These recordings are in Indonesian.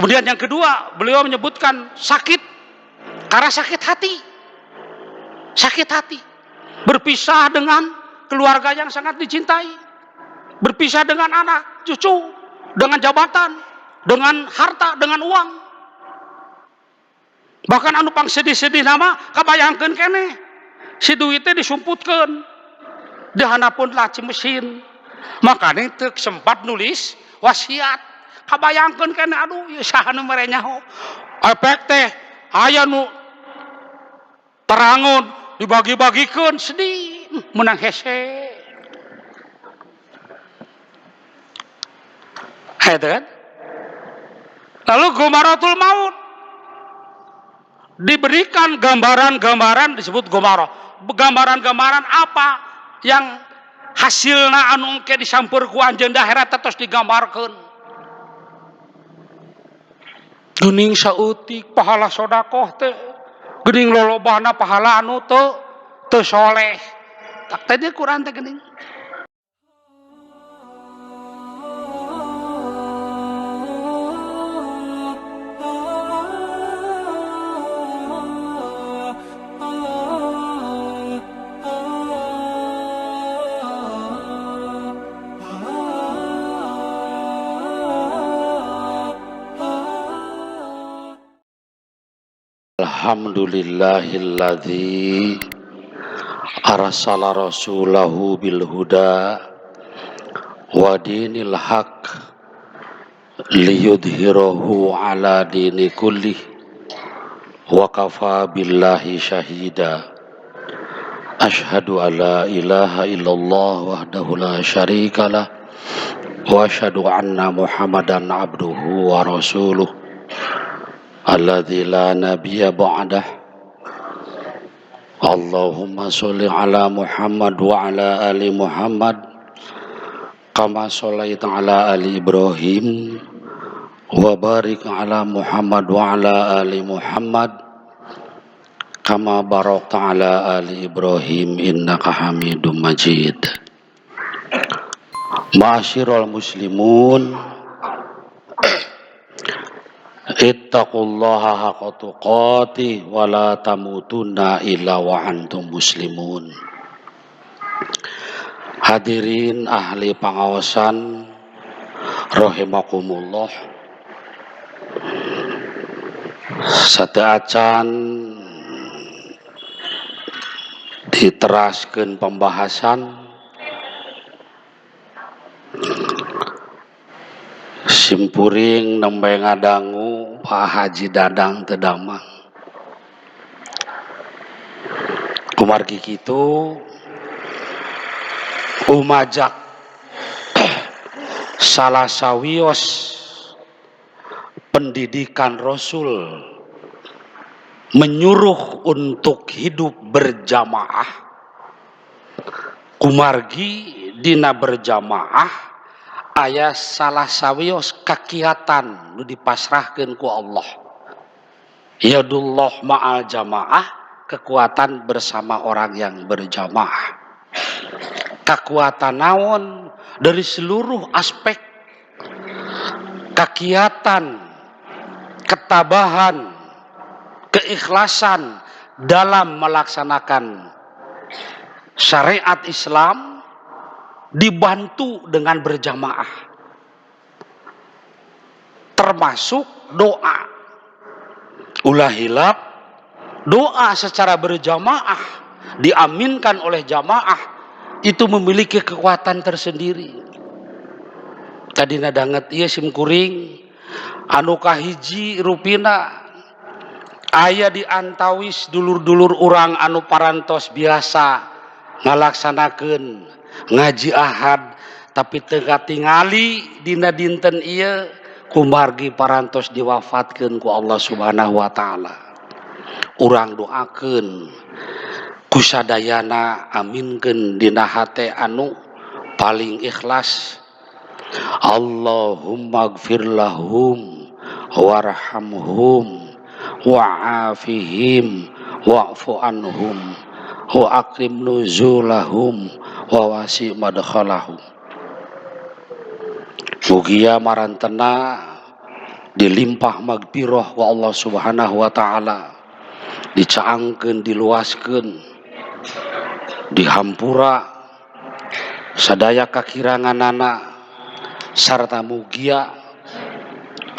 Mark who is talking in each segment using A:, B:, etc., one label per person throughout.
A: Kemudian yang kedua, beliau menyebutkan sakit karena sakit hati. Sakit hati. Berpisah dengan keluarga yang sangat dicintai. Berpisah dengan anak, cucu, dengan jabatan, dengan harta, dengan uang. Bahkan anu pang sedih-sedih nama kabayangkeun keneh. Si duitnya disumputkeun. Dihanapun laci mesin. Makanya teu sempat nulis wasiat. Kabayangkeun keneh aduh ieu saha nu mere nyaho. Efek teh aya nu terangun dibagi-bagikeun sedih menang hese. Itu kan? Lalu gomaratul maut diberikan gambaran-gambaran disebut gomaroh. Gambaran-gambaran apa yang hasilna anu engke disampeur ku anjeun daerah terus digambarkeun. Geuning sautik pahala sedekah teh, geuning lolobana pahala anu teu soleh. Tak teh Quran teh geuning. Alhamdulillahilladzi arsala rasulahu bil huda wa dinil haq liyudhhirahu ala dini kullih wa kafa billahi syahida. Asyhadu an la ilaha illallah wahdahu la syarikalah wa asyhadu anna Muhammadan abduhu wa rasuluh alladzi la nabiyya ba'dah. Allahumma sholli ala Muhammad wa ala ali Muhammad kama shallaita ala ali Ibrahim wa barik ala Muhammad wa ala ali Muhammad kama barakta ala ali Ibrahim innaka Hamidum Majid. Ma'asyiral muslimun, ittaqullaha haqqa tuqatih wa la tamutunna illa wa antum muslimun. Hadirin ahli pangaosan rahimakumullah. Sateuacan diteraskeun pembahasan simpuring nembe ngadangu Pak Haji Dadang teu damang. Kumargi kitu umajak salah sawios pendidikan Rasul menyuruh untuk hidup berjamaah. Kumargi dina berjamaah aya salah sawios kakiatan nu dipasrahkeun ku Allah. Yadullah ma'al jamaah, kekuatan bersama orang yang berjamaah. Kekuatan naon dari seluruh aspek, kegiatan, ketabahan, keikhlasan dalam melaksanakan syariat Islam dibantu dengan berjamaah, termasuk doa. Ulah hilap, doa secara berjamaah diaminkan oleh jamaah itu memiliki kekuatan tersendiri. Tadi nadanget ieu simkuring anu kahiji rupina aya di antawis dulur-dulur urang anu parantos biasa ngalaksanakeun ngaji ahad tapi teu katingali dina dinten ieu kumargi parantos diwafatkeun ku Allah Subhanahu wa taala. Urang doakeun kusadayana aminkeun dina hate anu paling ikhlas. Allahumma gfir lahum warhamhum wa'afihim wa'fu anhum wa akrim nuzulahum wa wasi' madkhalahum. Mugia marantena dilimpah magfirah ku Allah Subhanahu wa taala, dicaangkeun, diluaskeun, dihampura sadaya kakiranganana sarta mugia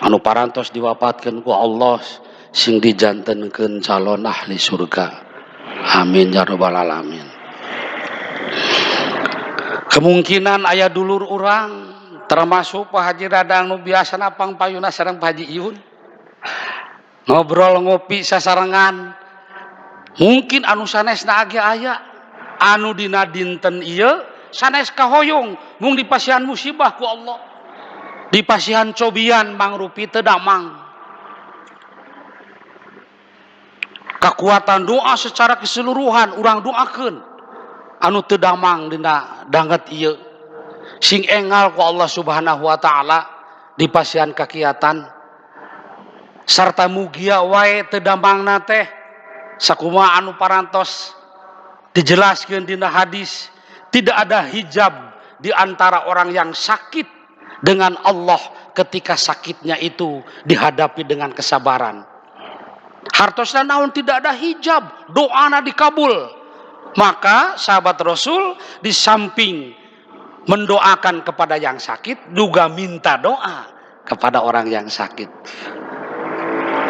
A: anu parantos diwapatkeun ku Allah sing dijantenkeun calon ahli surga. Amin ya rabbal alamin. Kemungkinan aya dulur urang termasuk Pak Haji Dadang nu biasana pangpayuna sareng Pak Haji Iyun ngobrol ngopi sasarengan, mungkin anu sanesna age aya anu dina dinten ieu sanes kahoyong mung dipasihan musibah ku Allah, dipasihan cobian mangrupi teu damang. Kekuatan doa secara keseluruhan urang doakeun anu teu damang dina danget ieu sing engal ku Allah Subhanahu wa taala dipasihan kakiatan sarta mugia wae teu damangna teh sakumaha anu parantos dijelaskeun dina hadis, tidak ada hijab di antara orang yang sakit dengan Allah ketika sakitnya itu dihadapi dengan kesabaran. Hartosna naon tidak ada hijab, doana dikabul. Maka sahabat Rasul di samping mendoakan kepada yang sakit juga minta doa kepada orang yang sakit.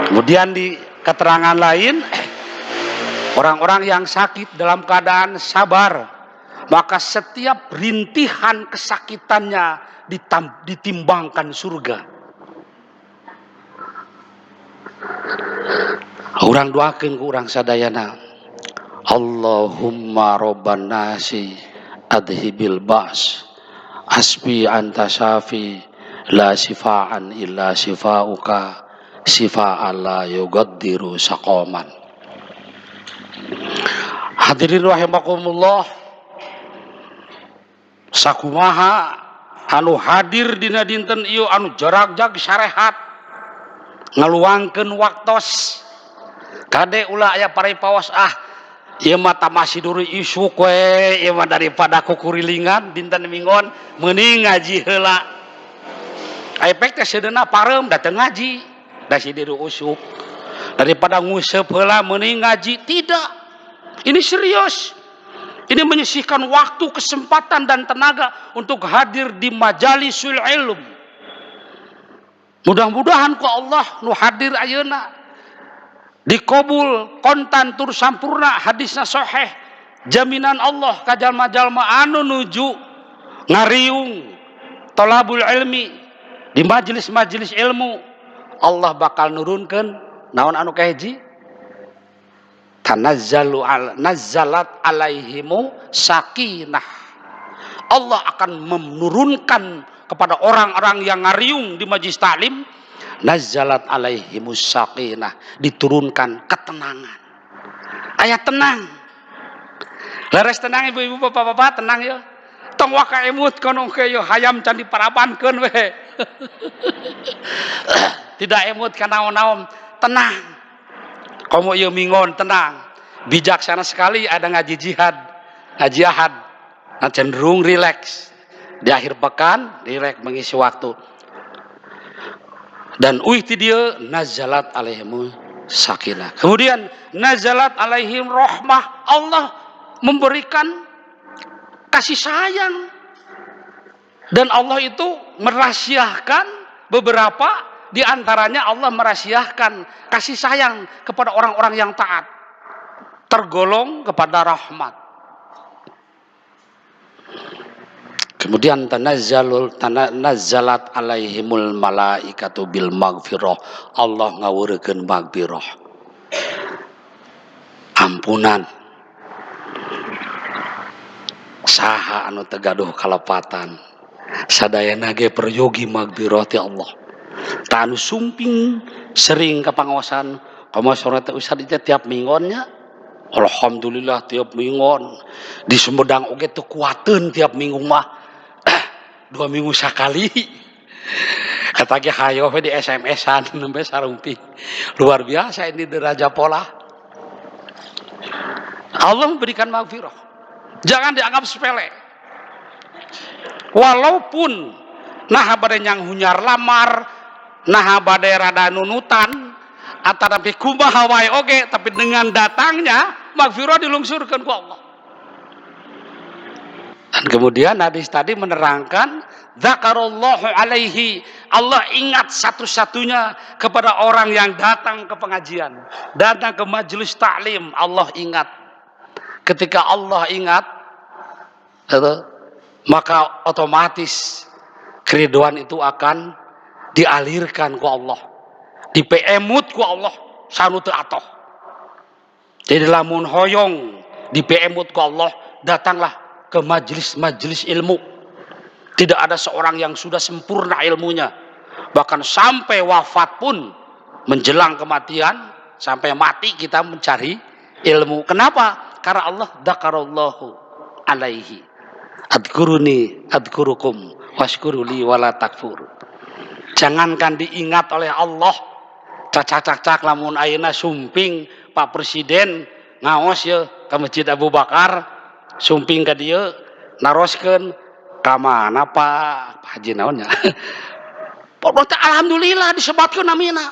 A: Kemudian di keterangan lain, orang-orang yang sakit dalam keadaan sabar, maka setiap rintihan kesakitannya ditimbangkan surga. Urang doakeun ku urang sadayana, Allahumma robban nasi adhibil ba's hasbi anta syafi la sifaan illa sifauka sifa'an la yugaddiru saqaman. Hadirin rahimakumullah, sakumaha anu hadir dina dinten ieu anu jarak-jak sarehat ngaluangkeun waktos kade ulah aya parepawas ieu mah tamasi duri isuk we, ieu mah daripada kukurilingan dinten Minggon meuning ngaji heula. Efek teh seudeuhna pareum da teu ngaji, da si diri usuk. Daripada nguseup heula meuning ngaji, tidak. Ini serius. Ini menyisihkan waktu, kesempatan dan tenaga untuk hadir di majalisul ilm. Mudah-mudahan ku Allah nu hadir ayeuna dikabul kontan tur sampurna hadisna sahih, jaminan Allah ka jalma-jalma anu nuju ngariung thalabul ilmi di majelis-majelis ilmu. Allah bakal nurunkeun naon anu kahiji, nazzalat alaihimu sakinah. Allah akan menurunkan kepada orang-orang yang ngariung di majlis taklim, nazzalat alaihimus sakinah, diturunkan ketenangan. Ayat tenang. Leres tenang ibu-ibu bapak-bapak, tenang ya. Tong waka emut kono ke yo hayam can diparabankeun we. Tidak emut ka naon-naon, tenang. Komo ieu Minggon tenang. Bijaksana sekali ada ngaji jihad, ngaji ahad. Nah, cenderung rileks. Di akhir pekan rileks mengisi waktu. Dan ti dia nazalat alaihim sakinah. Kemudian nazalat alaihim rahmah. Allah memberikan kasih sayang. Dan Allah itu merahasiakan beberapa di antaranya, Allah merahasiakan kasih sayang kepada orang-orang yang taat, tergolong kepada rahmat. Kemudian tanazzalat alaihimul malaikatu bil maghfirah. Allah ngawurekeun maghfirah, ampunan. Saha anu tegaduh kalepatan sadayana ge peryogi maghfirah ti Allah. Ta anu sumping sering kapangaosan pamasorna teh Ustaz ieu tiap Minggonnya. Alhamdulillah tiap Minggon. Di Sumedang oge teu kuateun tiap minggu mah. 2 minggu sekali. Kata ge hayo di SMS-an nembe sarumping. Luar biasa ini deraja pola. Allah memberikan maghfirah. Jangan dianggap sepele. Walaupun nah bade nyang hunyar lamar, nah bade rada nunutan atau tapi kumaha wae oge, tapi dengan datangnya magfirah dilungsurkan ku Allah. Dan kemudian hadis tadi menerangkan zakarallahu alaihi, Allah ingat satu-satunya kepada orang yang datang ke pengajian, datang ke majelis taklim, Allah ingat. Ketika Allah ingat, maka otomatis keriduan itu akan dialirkan ku Allah, dipemut ku Allah sanu teu atoh. Jadi lamun hoyong dipemut ku Allah, datanglah ke majelis-majelis ilmu. Tidak ada seorang yang sudah sempurna ilmunya, bahkan sampai wafat pun menjelang kematian, sampai mati kita mencari ilmu. Kenapa? Karena Allah dzakarallahu alaihi, adkuruni adkurukum washkuruli wala takfur. Jangankan diingat oleh Allah, cacak-cacak lamun ayeuna sumping Pak Presiden ngaos ya ke Masjid Abu Bakar, sumping ka dieu naroskeun ka mana Pak Haji naonnya. Pokoknya alhamdulillah disebutkeun namina.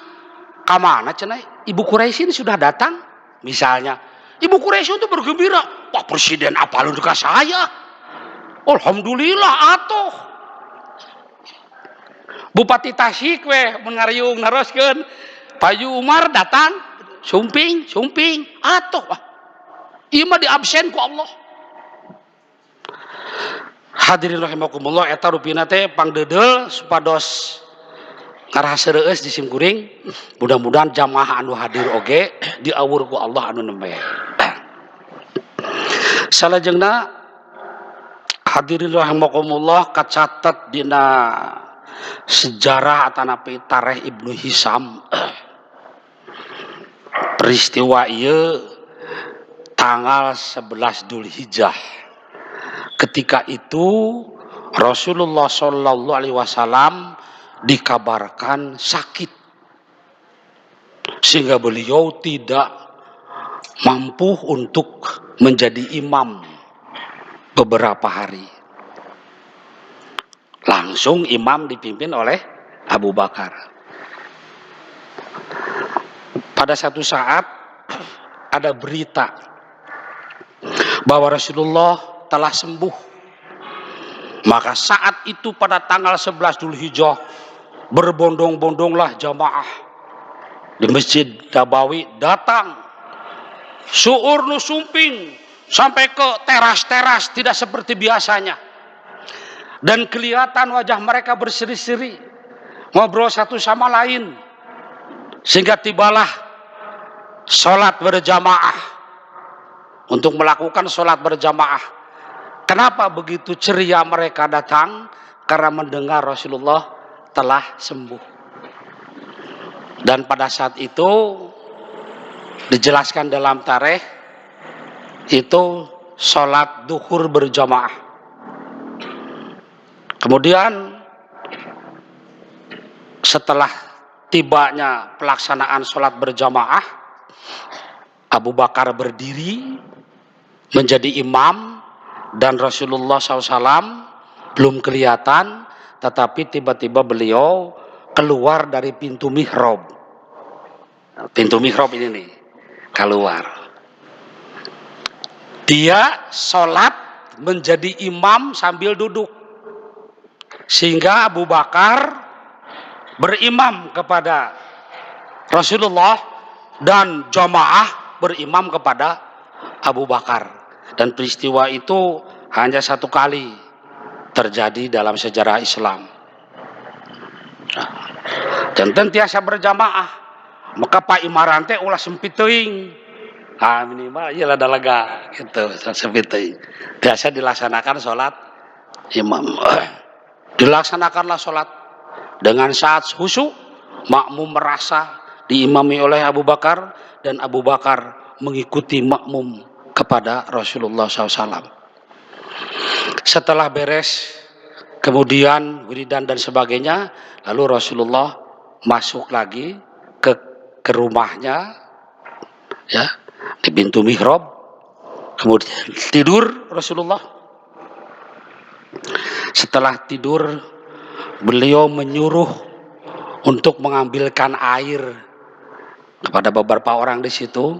A: Ka mana cenah? Ibu Quraisy ini sudah datang misalnya. Ibu Quraisy itu bergembira, Pak Presiden apalun ka saya. Alhamdulillah atuh. Bupati Tasik we mengariung naroskeun, Pak Umar datang, sumping atuh. Ieu mah diabsen ku Allah. Hadirin rahimakumullah, eta rupina teh pangdeudel supados ngarahaseureus di simkuring. Mudah-mudahan jamaah anu hadir oge diawur ku Allah anu nembe. Salajengna hadirin rahimakumullah, kacatet dina sejarah atanapi tarikh Ibnu Hisam, peristiwa ieu tanggal 11 Dzulhijjah. Ketika itu Rasulullah Shallallahu Alaihi Wasallam dikabarkan sakit, sehingga beliau tidak mampu untuk menjadi imam beberapa hari. Langsung imam dipimpin oleh Abu Bakar. Pada satu saat ada berita bahwa Rasulullah telah sembuh. Maka saat itu pada tanggal 11 Dzulhijjah berbondong-bondonglah jamaah di Masjid Nabawi datang suur nu sumping sampai ke teras-teras, tidak seperti biasanya. Dan kelihatan wajah mereka berseri-seri, ngobrol satu sama lain, sehingga tibalah sholat berjamaah. Untuk melakukan sholat berjamaah, kenapa begitu ceria mereka datang? Karena mendengar Rasulullah telah sembuh. Dan pada saat itu dijelaskan dalam tarikh itu sholat duhur berjamaah. Kemudian setelah tibanya pelaksanaan sholat berjamaah, Abu Bakar berdiri menjadi imam dan Rasulullah SAW belum kelihatan, tetapi tiba-tiba beliau keluar dari pintu mihrab. Pintu mihrab ini nih, keluar. Dia sholat menjadi imam sambil duduk, sehingga Abu Bakar berimam kepada Rasulullah dan jamaah berimam kepada Abu Bakar. Dan peristiwa itu hanya satu kali terjadi dalam sejarah Islam. Dan tentiasa berjamaah, maka Pak Imaran teh ulah sempit teuing. Minimal ieu ada lega gitu, sempit teuing. Biasa dilaksanakan sholat imam. Dilaksanakanlah sholat dengan saat khusyuk, makmum merasa diimami oleh Abu Bakar dan Abu Bakar mengikuti makmum kepada Rasulullah SAW. Setelah beres, kemudian wiridan dan sebagainya, lalu Rasulullah masuk lagi ke rumahnya, ya, di pintu mihrab. Kemudian tidur Rasulullah. Setelah tidur, beliau menyuruh untuk mengambilkan air kepada beberapa orang di situ,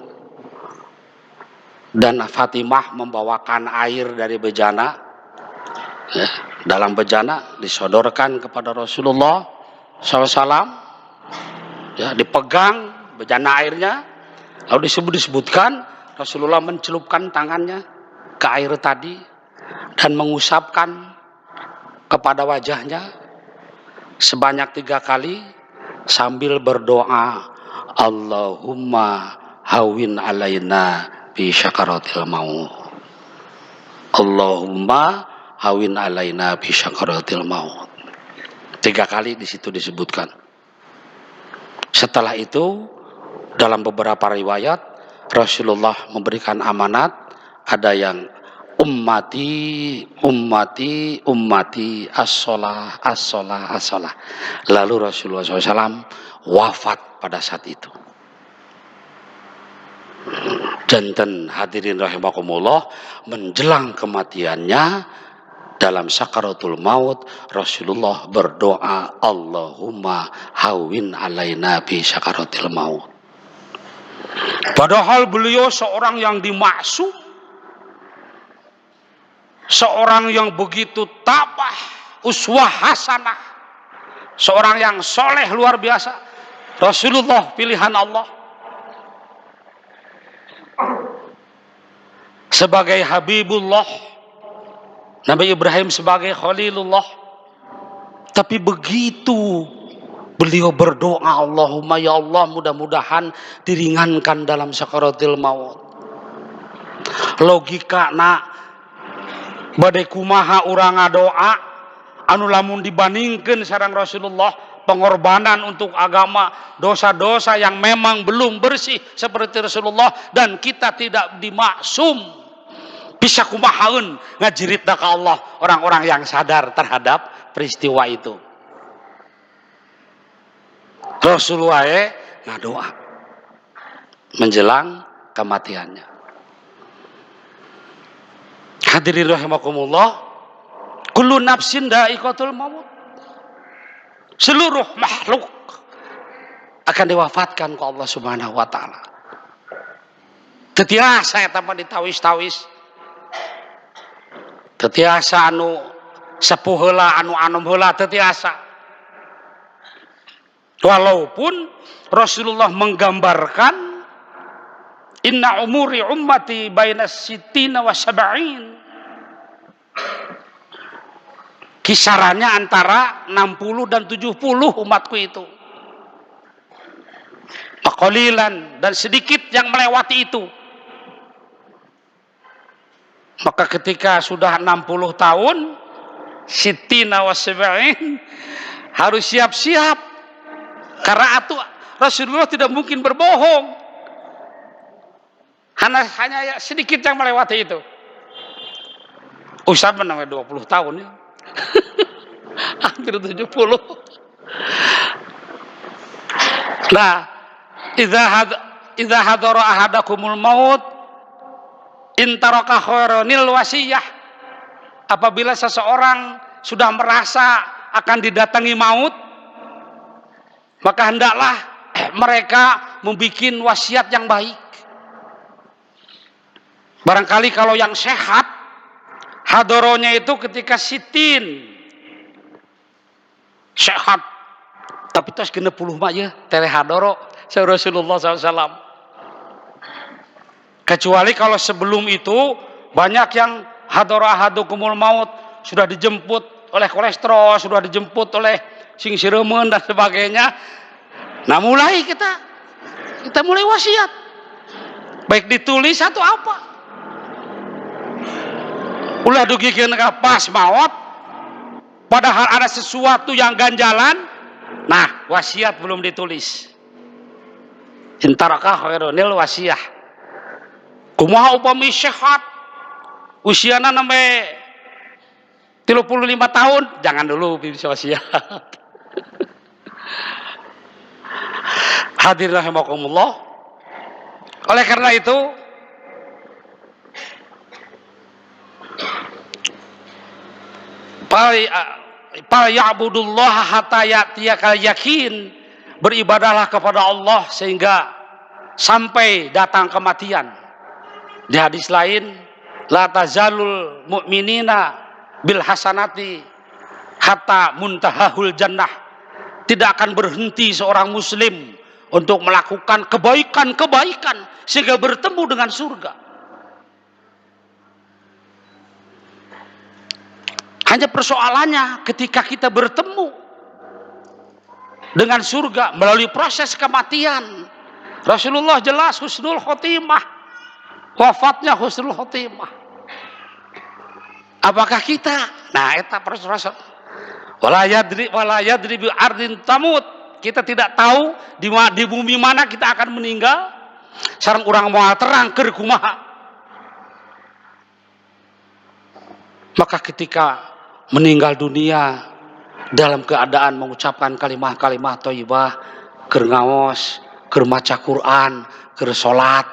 A: dan Fatimah membawakan air dari bejana, ya, dalam bejana disodorkan kepada Rasulullah SAW, ya, dipegang bejana airnya, lalu disebutkan Rasulullah mencelupkan tangannya ke air tadi dan mengusapkan kepada wajahnya sebanyak 3 kali sambil berdoa, Allahumma hawin alaina bi syakaratil maut. Allahumma hawin alaina bi syakaratil maut. 3 kali di situ disebutkan. Setelah itu dalam beberapa riwayat Rasulullah memberikan amanat, ada yang ummati as-sholah as-sholah as-sholah. Lalu Rasulullah SAW wafat pada saat itu. Janten hadirin rahimakumullah, menjelang kematiannya dalam sakaratul maut Rasulullah berdoa, Allahumma hawin alaina bi sakaratil maut. Padahal beliau seorang yang dimaksum, seorang yang begitu tabah, uswah hasanah, seorang yang soleh luar biasa. Rasulullah pilihan Allah sebagai Habibullah, Nabi Ibrahim sebagai Khalilullah. Tapi begitu beliau berdoa, Allahumma ya Allah, mudah-mudahan diringankan dalam sakaratil maut. Logika nak badai kumaha urang ngadoa anu lamun dibandingkan sareng Rasulullah, pengorbanan untuk agama, dosa-dosa yang memang belum bersih seperti Rasulullah, dan kita tidak dimaksum, bisa kumahaun ngajiritna ka Allah orang-orang yang sadar terhadap peristiwa itu. Rasulullah ngadoa menjelang kematiannya. Hadirin rahimakumullah, kullu nafsin dha'iqatul maut. Seluruh makhluk akan diwafatkan ke Allah Subhanahu wa taala. Tetiasa eta mah ditawis-tawis. Tetiasa anu sepuh heula, anu anom heula tetiasa. Walaupun Rasulullah menggambarkan inna umuri ummati baina sittina wa sab'in, kisarannya antara 60 dan 70 umatku itu. Qalilan, dan sedikit yang melewati itu. Maka ketika sudah 60 tahun, sittina wa sab'in, harus siap-siap. Karena itu Rasulullah tidak mungkin berbohong. Hanya sedikit yang melewati itu. Usab menambah 20 tahun ya. Hampir 70. Nah, idza hadara ahadakumul maut intaraka khairanil wasiyah. Apabila seseorang sudah merasa akan didatangi maut, maka hendaklah mereka membuat wasiat yang baik. Barangkali kalau yang sehat, hadoronya itu ketika sitin sehat, tapi terus 60 mah ya tere hadoro Rasulullah SAW. Kecuali kalau sebelum itu banyak yang hadoro ahadukumul maut, sudah dijemput oleh kolesterol, sudah dijemput oleh sing siremen dan sebagainya. Nah mulai kita mulai wasiat, baik ditulis atau apa. Ulah dugikeun ka pas maut, padahal ada sesuatu yang ganjalan. Nah wasiat belum ditulis. Intaraka khairanil wasiyah. Kumaha upami sehat, usiana sampai 35 tahun, jangan dulu bisa wasiat. Hadirin rahimakumullah. Oleh karena itu, ya'budullaha hatta ya'tiyakal yakin, beribadahlah kepada Allah sehingga sampai datang kematian. Di hadis lain, la tazalul mu'minina bil hasanati hatta muntahahul jannah, tidak akan berhenti seorang muslim untuk melakukan kebaikan-kebaikan sehingga bertemu dengan surga. Hanya persoalannya ketika kita bertemu dengan surga melalui proses kematian. Rasulullah jelas husnul khotimah, wafatnya husnul khotimah. Apakah kita? Nah, eta proses wala yadri bi ardin tamut. Kita tidak tahu di bumi mana kita akan meninggal. Sareng urang moal terang keur kumaha. Maka ketika meninggal dunia dalam keadaan mengucapkan kalimah-kalimah thayyibah, keur ngaos, keur maca Quran, keur salat,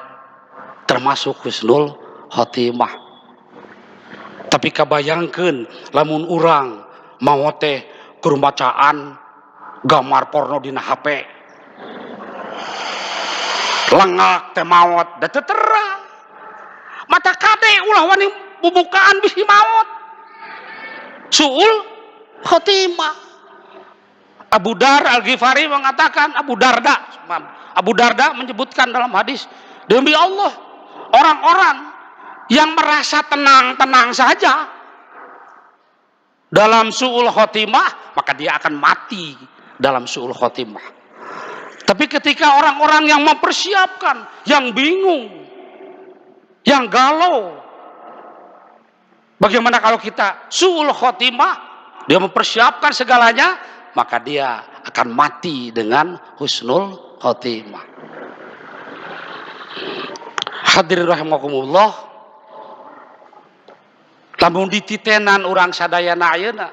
A: termasuk husnul khotimah. Tapi kabayangkeun lamun urang maot teh keur bacaan gambar porno dina HP, lengak teh maot da teu terang, mata kade ulah wani bubukaan bisi maot, suul khotimah. Abu Dar Al-Ghifari mengatakan, Abu Darda menyebutkan dalam hadis, demi Allah, orang-orang yang merasa tenang-tenang saja dalam su'ul khotimah, maka dia akan mati dalam su'ul khotimah. Tapi ketika orang-orang yang mempersiapkan, yang bingung, yang galau, bagaimana kalau kita su'ul khotimah, dia mempersiapkan segalanya, maka dia akan mati dengan husnul khotimah. Hadirin rahimakumullah, lamun dititenan urang sadayana ayeuna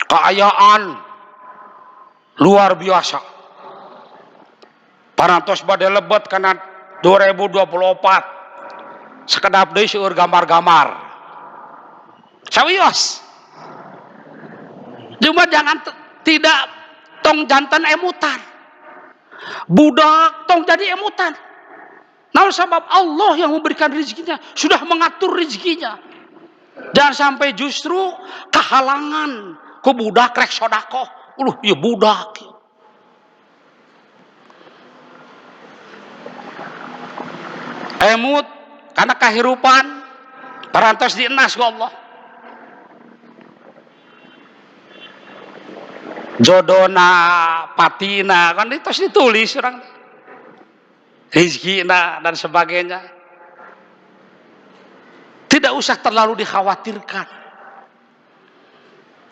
A: kaayaan luar biasa, parantos bade lebet kana 2024, sekedap deui seueur gambar-gambar sawios. Cuma jangan tidak tong jantan emutan, budak tong jadi emutan. Nah, sebab Allah yang memberikan rezekinya, sudah mengatur rezekinya. Jangan sampai justru kehalangan ku budak rek sodakoh. Ya budak. Emut karena kahirupan parantos dienas ku Allah. Jodona, patina, kan itu ditulis orang. Rizkina dan sebagainya. Tidak usah terlalu dikhawatirkan.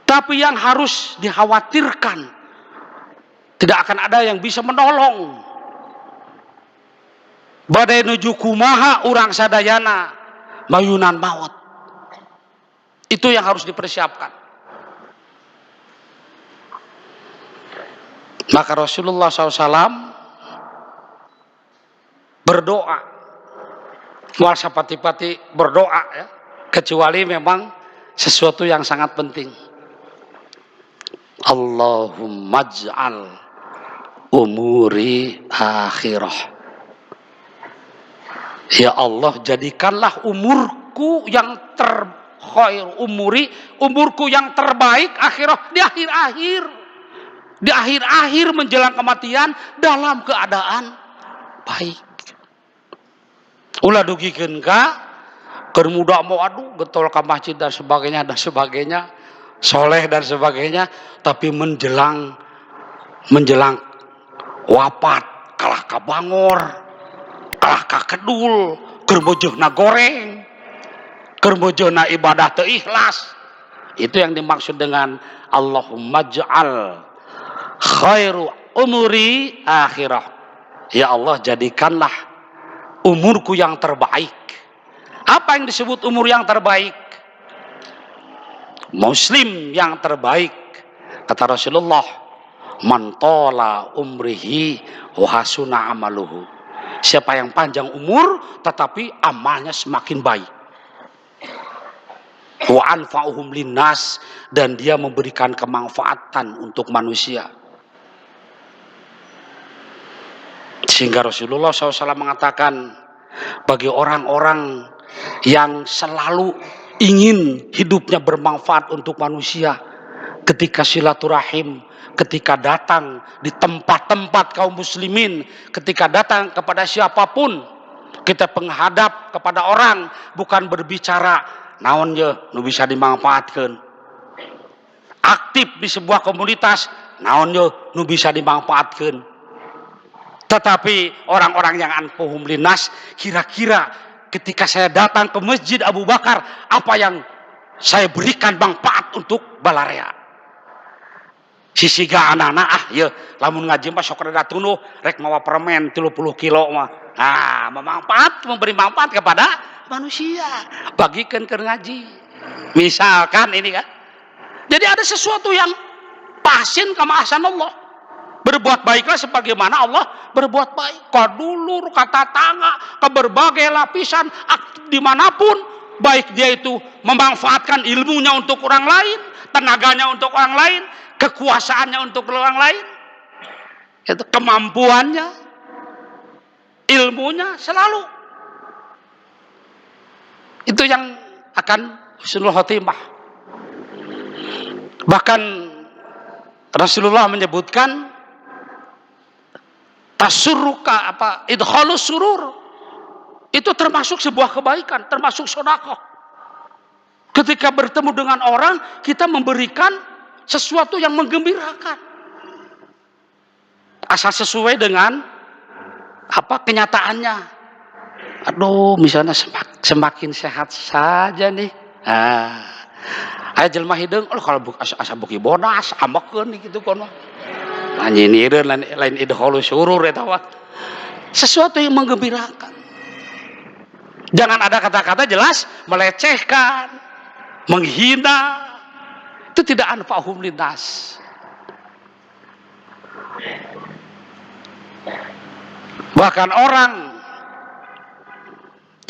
A: Tapi yang harus dikhawatirkan, tidak akan ada yang bisa menolong. Badai nuju kumaha urang sadayana mayunan maut. Itu yang harus dipersiapkan. Maka Rasulullah SAW berdoa, mual sapati-pati berdoa ya, kecuali memang sesuatu yang sangat penting. Allahumma ja'al umuri akhirah. Ya Allah, jadikanlah umurku yang umurku yang terbaik akhirah, di akhir menjelang kematian dalam keadaan baik. Ulah dugikeun ka keur muda mau aduh getol ka masjid dan sebagainya, soleh dan sebagainya, tapi menjelang wafat kalah ka bangor, kalah ka kedul, keur beujeuhna goreng, keur beujeuhna ibadah teu ikhlas. Itu yang dimaksud dengan Allahumma ja'al khairu umuri akhirah. Ya Allah, jadikanlah umurku yang terbaik. Apa yang disebut umur yang terbaik? Muslim yang terbaik. Kata Rasulullah, man tola umrihi wa hasuna amaluhu. Siapa yang panjang umur tetapi amalnya semakin baik. wa anfa'uhum linnas, dan dia memberikan kemanfaatan untuk manusia. Sehingga Rasulullah SAW mengatakan, bagi orang-orang yang selalu ingin hidupnya bermanfaat untuk manusia, ketika silaturahim, ketika datang di tempat-tempat kaum muslimin, ketika datang kepada siapapun, kita menghadap kepada orang, bukan berbicara naon je nu bisa dimanfaatkan. Aktif di sebuah komunitas, naon je nu bisa dimanfaatkan. Tetapi orang-orang yang anfuhum linnas, kira-kira ketika saya datang ke Masjid Abu Bakar, apa yang saya berikan manfaat untuk balarea? Sisiga anak-anak ya, lamun ngaji mah sok rada tunuh, rek mawa permen 30 kilo mah. Nah, memberi manfaat kepada manusia, bagikan ke ngaji. Misalkan ini kan. Jadi ada sesuatu yang pasin kemaasan Allah. Berbuat baiklah sebagaimana Allah berbuat baik. Kadulur, kata tangga, ke berbagai lapisan, dimanapun, baik dia itu memanfaatkan ilmunya untuk orang lain, tenaganya untuk orang lain, kekuasaannya untuk orang lain, itu kemampuannya, ilmunya selalu. Itu yang akan husnul khotimah. Bahkan Rasulullah menyebutkan tasurruka idkhalus surur, itu termasuk sebuah kebaikan, termasuk sedekah. Ketika bertemu dengan orang, kita memberikan sesuatu yang menggembirakan, asal sesuai dengan kenyataannya. Aduh, misalnya semakin sehat saja nih. Aya jelema hideung, kalau asa beuki bodas ambekeun gitu kono. Anjinireun lain idkhalus surur eta mah. Sesuatu yang menggembirakan. Jangan ada kata-kata jelas melecehkan, menghina. Itu tidak anfa'uhum linnas. Bahkan orang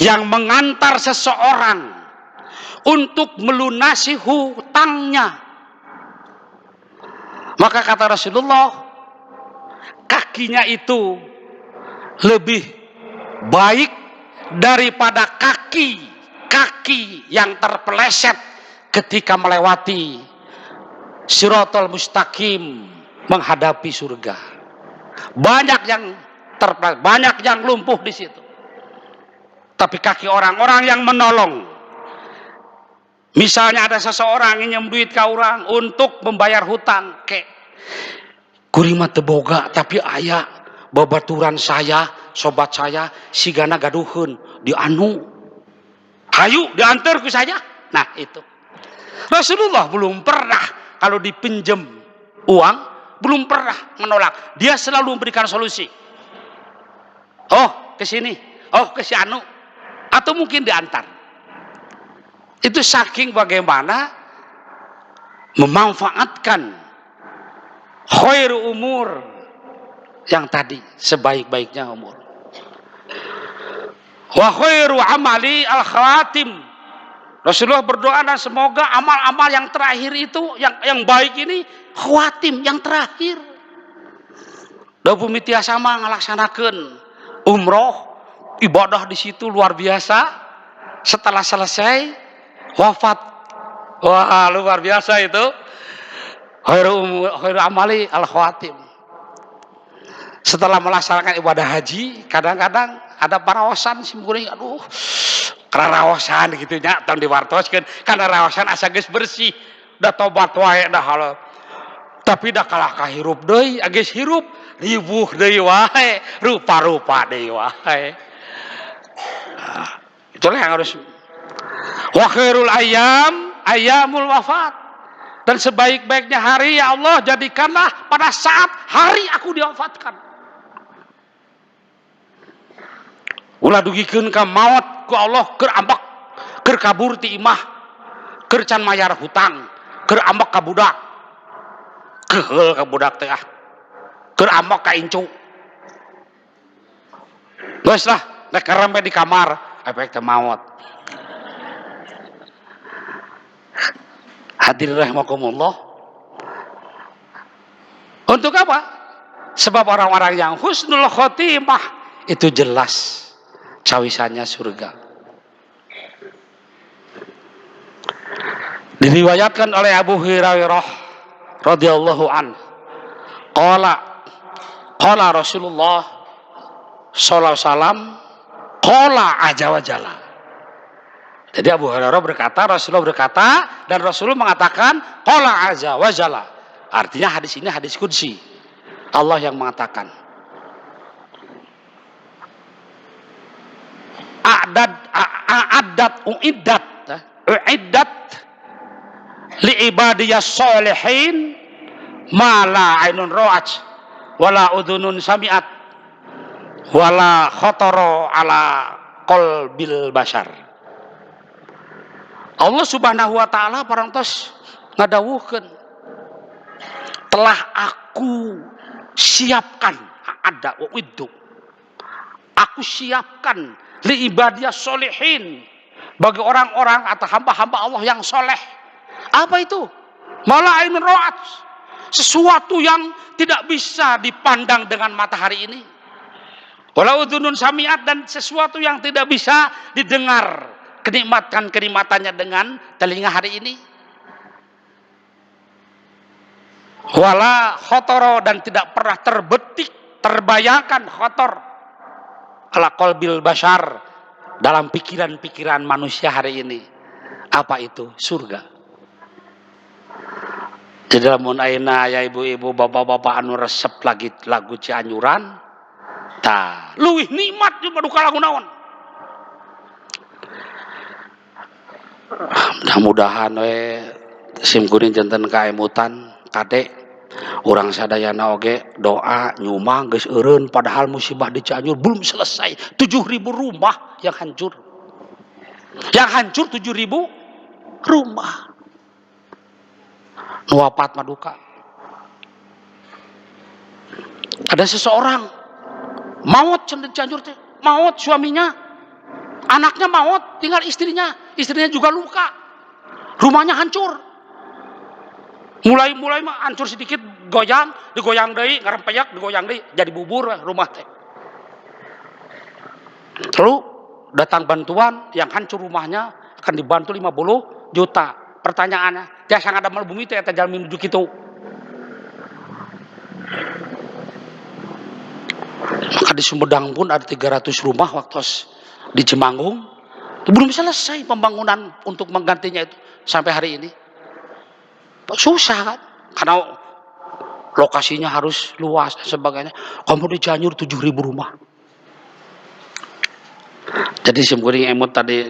A: yang mengantar seseorang untuk melunasi hutangnya, maka kata Rasulullah, kakinya itu lebih baik daripada kaki yang terpeleset ketika melewati Shiratal Mustaqim menghadapi surga. Banyak yang lumpuh di situ. Tapi kaki orang-orang yang menolong, misalnya ada seseorang yang duit ke orang untuk membayar hutang, kuring mah teu boga tapi aya babaturan saya, sobat saya sigana gaduheun di anu. Hayu diantar ke saya. Nah, itu. Rasulullah belum pernah kalau dipinjam uang belum pernah menolak. Dia selalu memberikan solusi. Oh, ke sini. Oh, ke si anu. Atau mungkin diantar. Itu saking bagaimana memanfaatkan khairu umur yang tadi, sebaik-baiknya umur. Wa khairu amali al khawatim. Rasulullah berdoa dan semoga amal-amal yang terakhir itu, yang baik ini khawatim, yang terakhir. Da bumi tiasa mah ngalaksanakeun umroh, ibadah di situ luar biasa. Setelah selesai wafat, wah luar biasa itu. Khairu amali al khawatim. Setelah melaksanakan ibadah haji, kadang-kadang ada parawasan simkuring, aduh, karena rawasan gitu nya, tong diwartoskeun, karena rawasan asa geus bersih, da tobat wae dah halal. Tapi dah kalah kahirup deui, geus hirup ribuh deui wae, rupa-rupa deui wae. Itulah yang harus. Wa khairul ayyamul wafat. Dan sebaik-baiknya hari, ya Allah, jadikanlah pada saat hari aku diwafatkan. Ulah dugikeun ka maut ku Allah keur ambek, keur kabur ti imah, keur can mayar hutang, keur ambek ka budak. Keheul ka budak teh ah. Keur ambek ka incu. Geus lah, rek karempe di kamar, efek teh maut. Hadirin rahimakumullah. Untuk apa? Sebab orang-orang yang husnul khotimah itu jelas cawisannya surga. Diriwayatkan oleh Abu Hurairah radhiyallahu anhu, qala Rasulullah sallallahu alaihi wasallam, qala azza wa jalla. Jadi Abu Hurairah berkata, Rasulullah berkata, dan Rasulullah mengatakan qala azza wa jalla. Artinya hadis ini hadis qudsi. Allah yang mengatakan. Uiddat li ibadiyas sholihin ma la ainun ra'at wala udhunun sami'at wala khatara ala qalbil bashar. Allah Subhanahu wa taala parantos ngadawuhkeun, telah aku siapkan, ada itu aku siapkan li ibadiyas sholihin, bagi orang-orang atau hamba-hamba Allah yang soleh. Apa itu? Mala ainun ra'at, sesuatu yang tidak bisa dipandang dengan matahari ini. Wala udhunun sami'at, dan sesuatu yang tidak bisa didengar kenikmatannya dengan telinga hari ini. Wala khotoro, dan tidak pernah terbayangkan khotor ala qalbil bashar, dalam pikiran-pikiran manusia hari ini. Apa itu? Surga. Jadi lamun ayeuna ya ibu-ibu bapak-bapak anu resep lagi lagu Cianjuran, tah leuwih nikmat jeung paduka lagu naon. Mudah-mudahan we simkuring janten kaemutan kade urang sadayana oge doa nyumang geus eureun, padahal musibah di Cianjur belum selesai. 7.000 rumah yang hancur. Yang hancur 7.000 rumah. Nuapat maduka. Ada seseorang maut di Cianjur teh, maut suaminya, anaknya maut, tinggal istrinya juga luka. Rumahnya hancur. Mulai mah hancur sedikit, digoyang deui, ngarempeyak, digoyang deui, jadi bubur rumah teh. Lalu datang bantuan, yang hancur rumahnya akan dibantu 50 juta. Pertanyaannya, tiasa ngadamel bumi teh eta jalmi nuju kitu. Maka di Sumedang pun ada 300 rumah waktu di Cimanggung, belum selesai pembangunan untuk menggantinya itu sampai hari ini. Susah kan? Karena lokasinya harus luas dan sebagainya. Kamu di Cianjur 7.000 rumah. Jadi simkuring emot tadi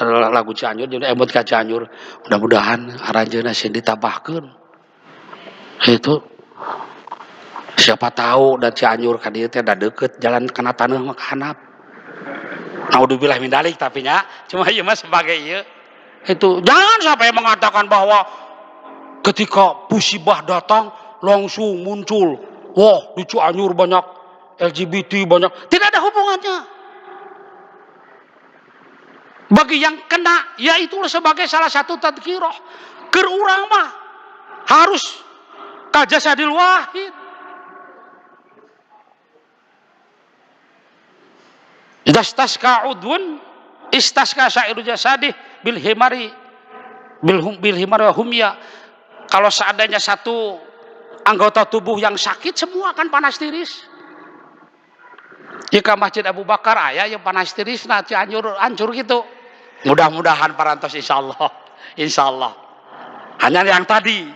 A: lagu Cianjur, jadi emot ka Cianjur. Mudah-mudahan aranjeuna sih ditambahkeun. Itu siapa tahu da Cianjur ka dieu teh da deukeut jalan kana taneuh mah handap. Naudzubillah min dalik, tapi nya cuma ieu mah sebagai ieu. Itu jangan sampai mengatakan bahwa ketika musibah datang langsung muncul, wah di Cianjur banyak LGBT, banyak. Tidak ada hubungannya. Bagi yang kena, ya itulah sebagai salah satu tadkirah. Keur urang mah harus kajasadil wahid. Idastaska udwun istaska sa'iru jasadih bil himari humya. Kalau seandainya satu anggota tubuh yang sakit, semua akan panas tiris. Jika Masjid Abu Bakar aya yang panas tiris, nah Cianjur hancur gitu. Mudah-mudahan parantos insyaallah. Hanya yang tadi,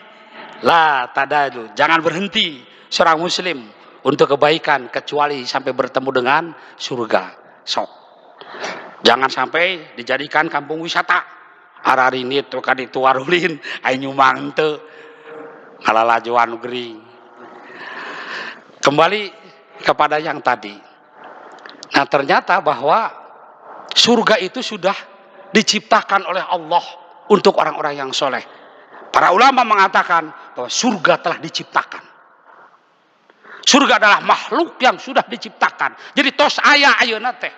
A: la tadadu, jangan berhenti seorang muslim untuk kebaikan kecuali sampai bertemu dengan surga. Sok. Jangan sampai dijadikan kampung wisata. Ararinit tuh kaditu warulin ai nyumang teu ngalalajuan gering. Kembali kepada yang tadi. Nah, ternyata bahwa surga itu sudah diciptakan oleh Allah untuk orang-orang yang soleh. Para ulama mengatakan bahwa surga telah diciptakan. Surga adalah makhluk yang sudah diciptakan. Jadi tos aya ayeuna teh.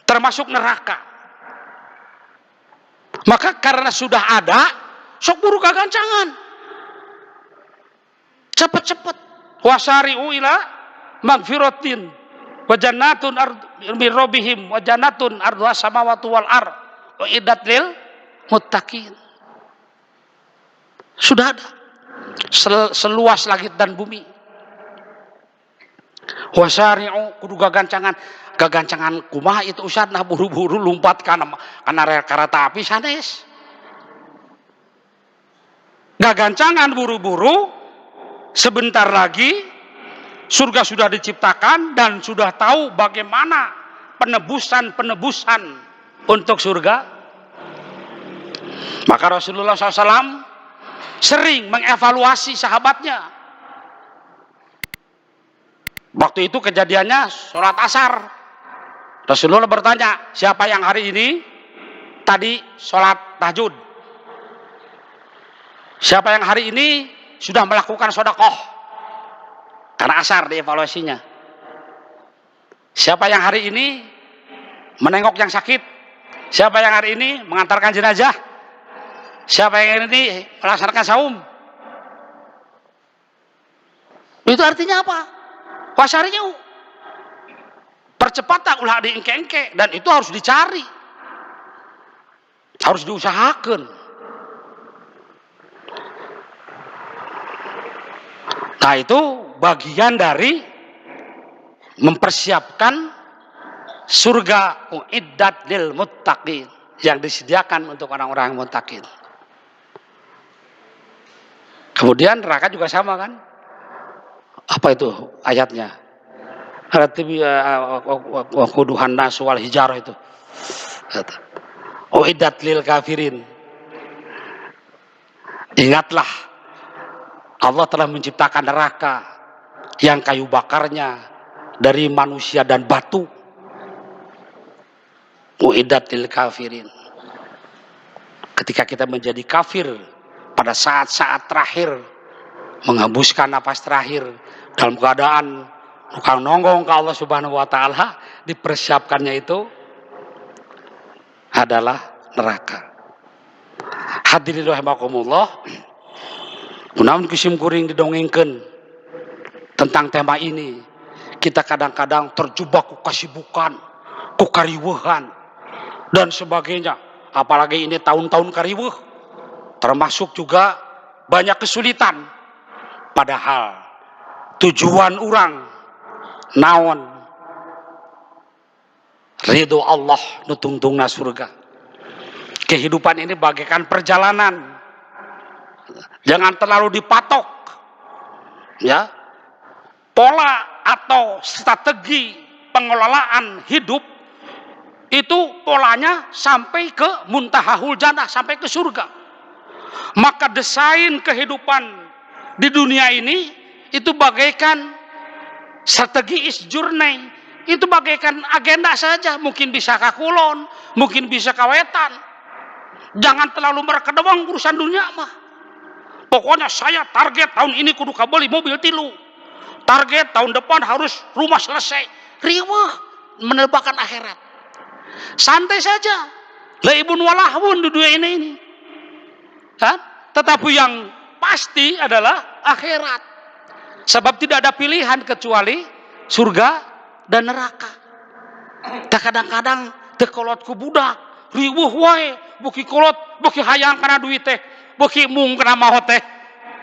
A: Termasuk neraka. Maka karena sudah ada, sok buru kagancangan. Cepet-cepet. Wasari'u ila magfiratin wa jannatun min rabbihim wa jannatun ardhuha samawati wal ard wa iddat lil muttaqin. Sudah ada. Seluas langit dan bumi. Wasari'u kudu gagancangan kumaha itu usah nah buru-buru lompat kana rel kereta api sanes. Gagancangan buru-buru, sebentar lagi surga sudah diciptakan dan sudah tahu bagaimana penebusan untuk surga. Maka Rasulullah SAW sering mengevaluasi sahabatnya. Waktu itu kejadiannya sholat asar. Rasulullah bertanya, siapa yang hari ini tadi sholat tahajud? Siapa yang hari ini sudah melakukan sedekah? Karena asar dievaluasinya. Siapa yang hari ini menengok yang sakit? Siapa yang hari ini mengantarkan jenazah? Siapa yang hari ini melaksanakan saum? Itu artinya apa? Wasarinya percepatan ulah diengke-engke, dan itu harus dicari, harus diusahakan. Nah itu bagian dari mempersiapkan surga uiddat lil muttaqin, yang disediakan untuk orang-orang muttaqin. Kemudian neraka juga sama kan? Apa itu ayatnya? Waquduhan nas wal hijarah itu. Uiddat lil kafirin. Ingatlah, Allah telah menciptakan neraka yang kayu bakarnya dari manusia dan batu. Uiddat lil kafirin. Ketika kita menjadi kafir pada saat-saat terakhir, menghembuskan napas terakhir dalam keadaan tukang nonggong ke Allah Subhanahu wa taala, dipersiapkannya itu adalah neraka. Hadirin rahimakumullah, kunaon kisim kuring didongengkeun tentang tema ini, kita kadang-kadang terjebak ku kasibukan, ku kariweuhan dan sebagainya. Apalagi ini tahun-tahun kariweuh, termasuk juga banyak kesulitan. Padahal tujuan orang naon ridho Allah nutungtungna surga. Kehidupan ini bagaikan perjalanan, jangan terlalu dipatok ya. Pola atau strategi pengelolaan hidup itu polanya sampai ke muntahahul jannah, sampai ke surga. Maka desain kehidupan di dunia ini itu bagaikan strategi is journey, itu bagaikan agenda saja. Mungkin bisa kakulon, mungkin bisa kawetan. Jangan terlalu merkedewang urusan dunia mah. Pokoknya saya target tahun ini kudu kabeli mobil tilu, target tahun depan harus rumah selesai. Riweuh menebakkan akhirat. Santai saja, laibun walahun di dunia ini kan? Tetapi yang pasti adalah akhirat. Sebab tidak ada pilihan kecuali surga dan neraka. Tak kadang-kadang tekolot ku budak, riweuh wae, beuki kolot, beuki hayang kana duit teh, beuki mung kana maot teh.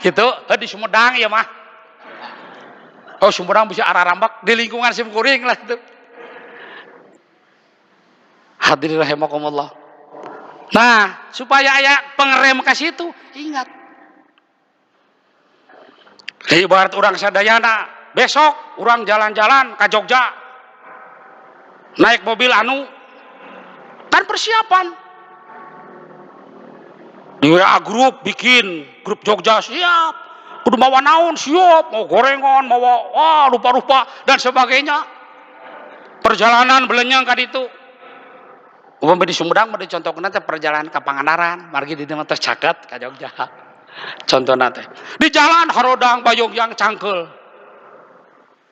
A: Gitu, di Sumedang ya mah. Oh, Sumedang bisa ararambak di lingkungan simkuring lah itu. Hadirin rahimakumullah. Nah, supaya aya pengerem ka situ, ingat. Ibarat orang sadayana, besok orang jalan-jalan ke Jogja, naik mobil anu, kan persiapan. Di WA grup bikin, grup Jogja siap, kudu bawa naon siap, mau gorengan, mau rupa-rupa dan sebagainya. Perjalanan belenyang kan itu. Umpama di Sumedang mau dicontohkeun teh perjalanan ke Pangandaran, margi di dieu teh caket ka Jogja. Contohna teh. Di jalan harodang bayung yang cangkel.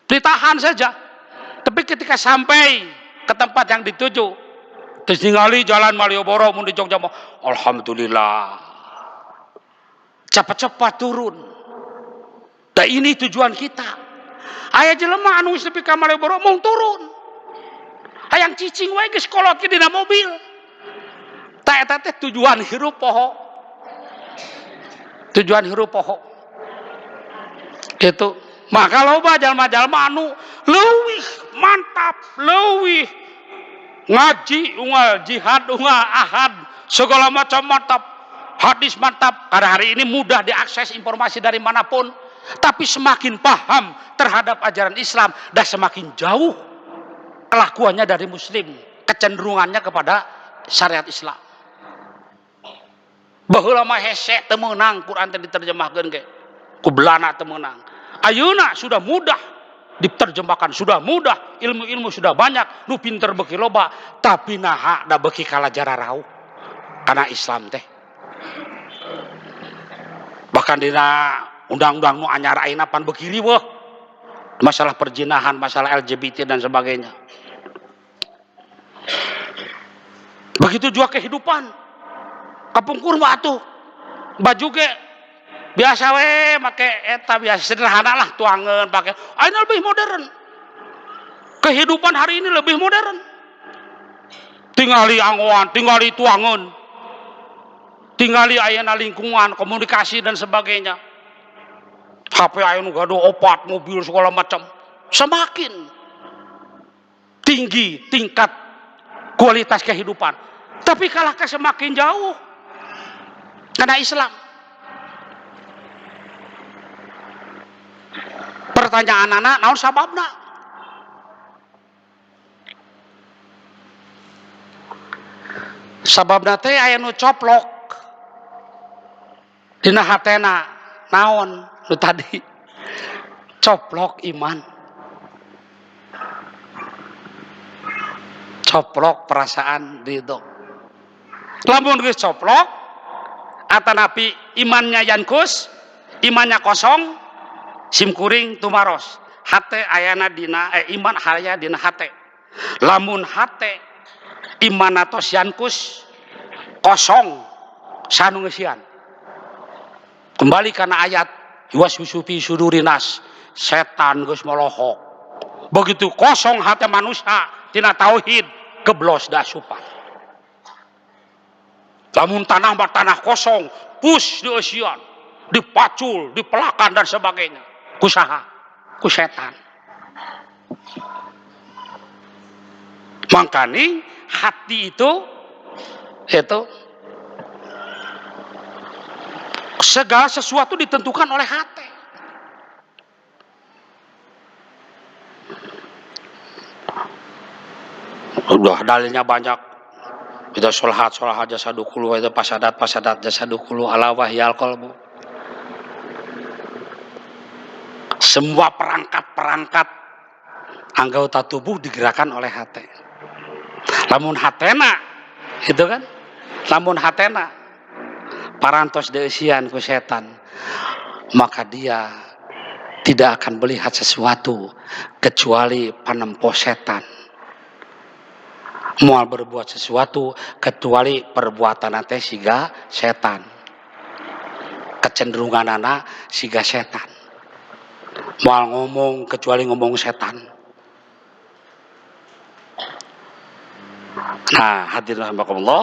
A: Ditahan saja. Tapi ketika sampai ke tempat yang dituju, Terus ningali jalan Malioboro mun di Jogja mah alhamdulillah. Cepat-cepat turun. Da ini tujuan kita. Aya jelema anu geus nepi ka Malioboro mau turun. Hayang cicing wae geus kolot ke dina mobil. Ta eta teh tujuan hirup poho. Tujuan hirup poho. Gitu. Maka loba jalma-jalma anu leuwih mantap, leuwih ngaji unggal jihad unggal ahad segala macam mantap, hadis mantap. Pada hari ini mudah diakses informasi dari manapun, tapi semakin paham terhadap ajaran Islam dan semakin jauh kelakuannya dari muslim, kecenderungannya kepada syariat Islam. Baheula mah hese teu meunang Quran teh diterjemahkeun ge ku Belanda teu meunang. Ayeuna sudah mudah diterjemahkan, sudah mudah, ilmu-ilmu sudah banyak, nu pinter beki loba, tapi naha da beki kalajara rauh karena Islam teh. Bahkan dina undang-undang nu anyar ayeuna pan beki riweuh, masalah perjinahan, masalah LGBT dan sebagainya. Begitu juga kehidupan. Kapungkur mah atuh baju ge biasa we make eta biasa sederhana lah tuangan pakai. Ayeuna lebih modern. Kehidupan hari ini lebih modern. Tingali anggoan, tingali tuangan. Tingali ayeuna lingkungan, komunikasi dan sebagainya. HP ayeuna gaduh opat, mobil segala macam. Semakin tinggi tingkat kualitas kehidupan. Tapi kalah semakin jauh karena Islam. Pertanyaan anak, naon sababna? Sababna teh aya nu coplok dina hatena, naon nu tadi? Coplok iman. Coplok perasaan ridho. Lamun geus coplok atanapi imannya yankus, imannya kosong, simkuring tumaros. Hate ayana dina iman haraya dina hate. Lamun hate iman atos yankus kosong sanu ngeusian. Kembali kana ayat wasusufi sudurinas, setan geus molohok. Begitu kosong hate manusia tina tauhid, geblos da supan. Lamun tanah bertanah kosong, pus dieusian, dipacul, dipelakan dan sebagainya. Kusaha? Ku setan. Makanya hati itu segala sesuatu ditentukan oleh hati. Udah dalilnya banyak. Kita sholahat jasadukulu, itu pasadat jasadukulu ala wahyal qalbu. Semua perangkat anggota tubuh digerakkan oleh hati. Lamun hatena, itu kan? Lamun hatena parantos deusian ku setan, maka dia tidak akan melihat sesuatu kecuali panempo setan. Moal berbuat sesuatu kecuali perbuatan teh siga setan. Kecenderungan anak siga setan. Moal ngomong kecuali ngomong setan. Nah, hadirin rahimakumullah,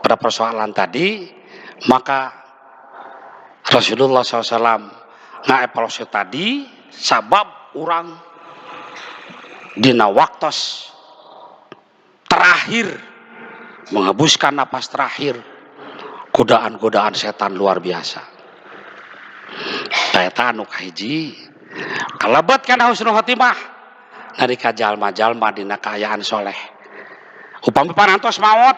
A: pada persoalan tadi, maka Rasulullah SAW ngaevaluasi tadi sabab orang dina waktos terakhir menghembuskan napas terakhir, godaan-godaan setan luar biasa. Eta anu kahiji kalebet kana husnul khotimah nalika jalma-jalma dina kaayaan soleh. Upami parantos maot,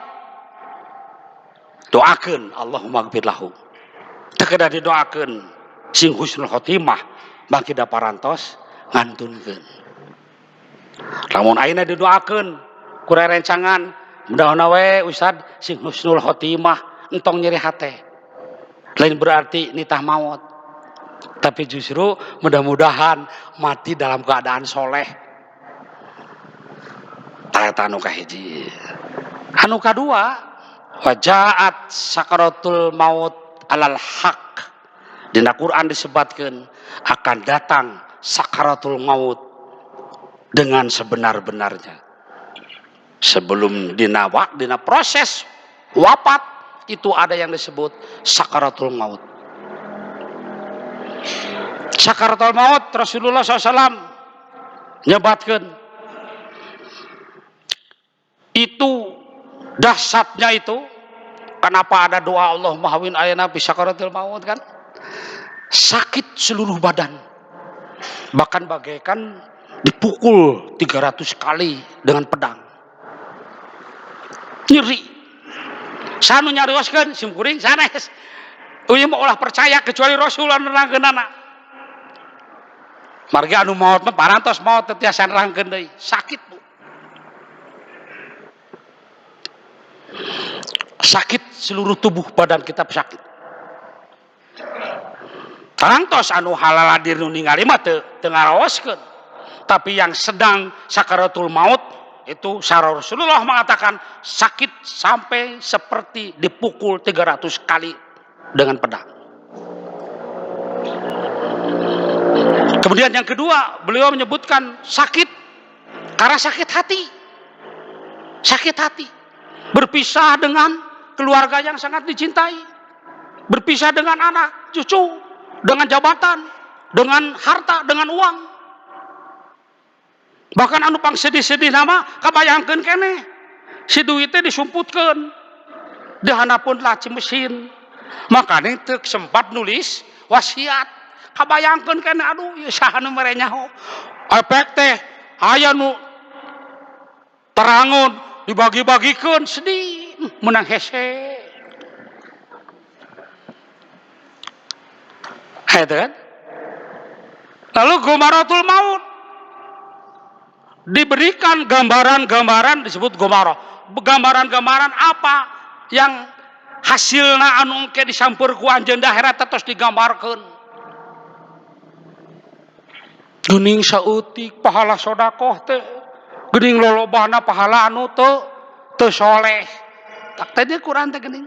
A: doakeun Allahumma gfir lahu. Teu kedah didoakeun sing husnul khotimah mangki da parantos ngantunkeun. Lamun ayeuna didoakeun kurang rencangan, mudah-mudahan we Ustad sing husnul khotimah entong nyeri hate. Lain berarti nitah maut. Tapi justru mudah-mudahan mati dalam keadaan soleh. Eta anu kahiji. Anu kadua, wajaat sakaratul maut alal haq. Dina Quran disebutkan akan datang sakaratul maut dengan sebenar-benarnya. Sebelum dina proses wafat itu ada yang disebut sakaratul maut. Sakaratul maut Rasulullah SAW nyebatkan itu dahsyatnya itu. Kenapa ada doa Allah mahawin ayana bi sakaratul maut kan? Sakit seluruh badan. Bahkan bagaikan dipukul 300 kali dengan pedang. Nyeri. Sanu nyarioskeun simkuring sanes. Uy mau ulah percaya kecuali Rasulullah nerangkeunana. Margi anu maut mah parantos maut teu tiasa nerangkeun deui. Sakit Bu. Sakit seluruh tubuh badan kita sakit. Parantos anu halal hadir nu ningali mah teu ngaraoskeun. Tapi yang sedang sakaratul maut itu Rasulullah mengatakan sakit sampai seperti dipukul 300 kali dengan pedang. Kemudian yang kedua, beliau menyebutkan sakit karena sakit hati. Sakit hati. Berpisah dengan keluarga yang sangat dicintai. Berpisah dengan anak, cucu, dengan jabatan, dengan harta, dengan uang. Bahkan anu pang sedih-sedih nama kabayangkeun keneh. Si duitnya disumputkeun. Di handapun laci mesin. Makanya teu sempat nulis wasiat. Kabayangkeun keneh aduh ieu saha nu mere nyaho. Efek teh aya nu terangun dibagi-bagikeun sedih menang hese. Itu kan? Lalu gomaratul maut diberikan gambaran-gambaran disebut gomaroh. Gambaran-gambaran apa yang hasilna anu engke disampeur ku anjeun daharat terus digambarkeun. Geuning saueutik pahala sedekah teh, geuning lolobana pahala anu teu soleh. Tak tadi Quran teh geuning.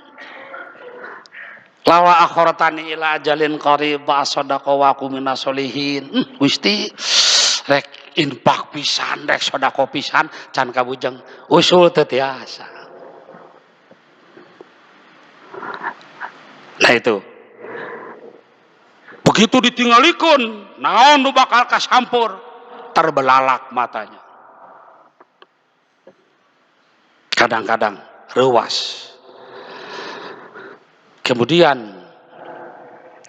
A: Lawa akhiratani ila ajalin qarib sadaqah wa kuminas solihin. Gusti rek infak pisan rek sedekah pisan can kabujeng usul teu tiasa. Nah itu. Begitu ditinggalikeun, naon nu bakal kasampur? Terbelalak matanya. Kadang-kadang reuwas. Kemudian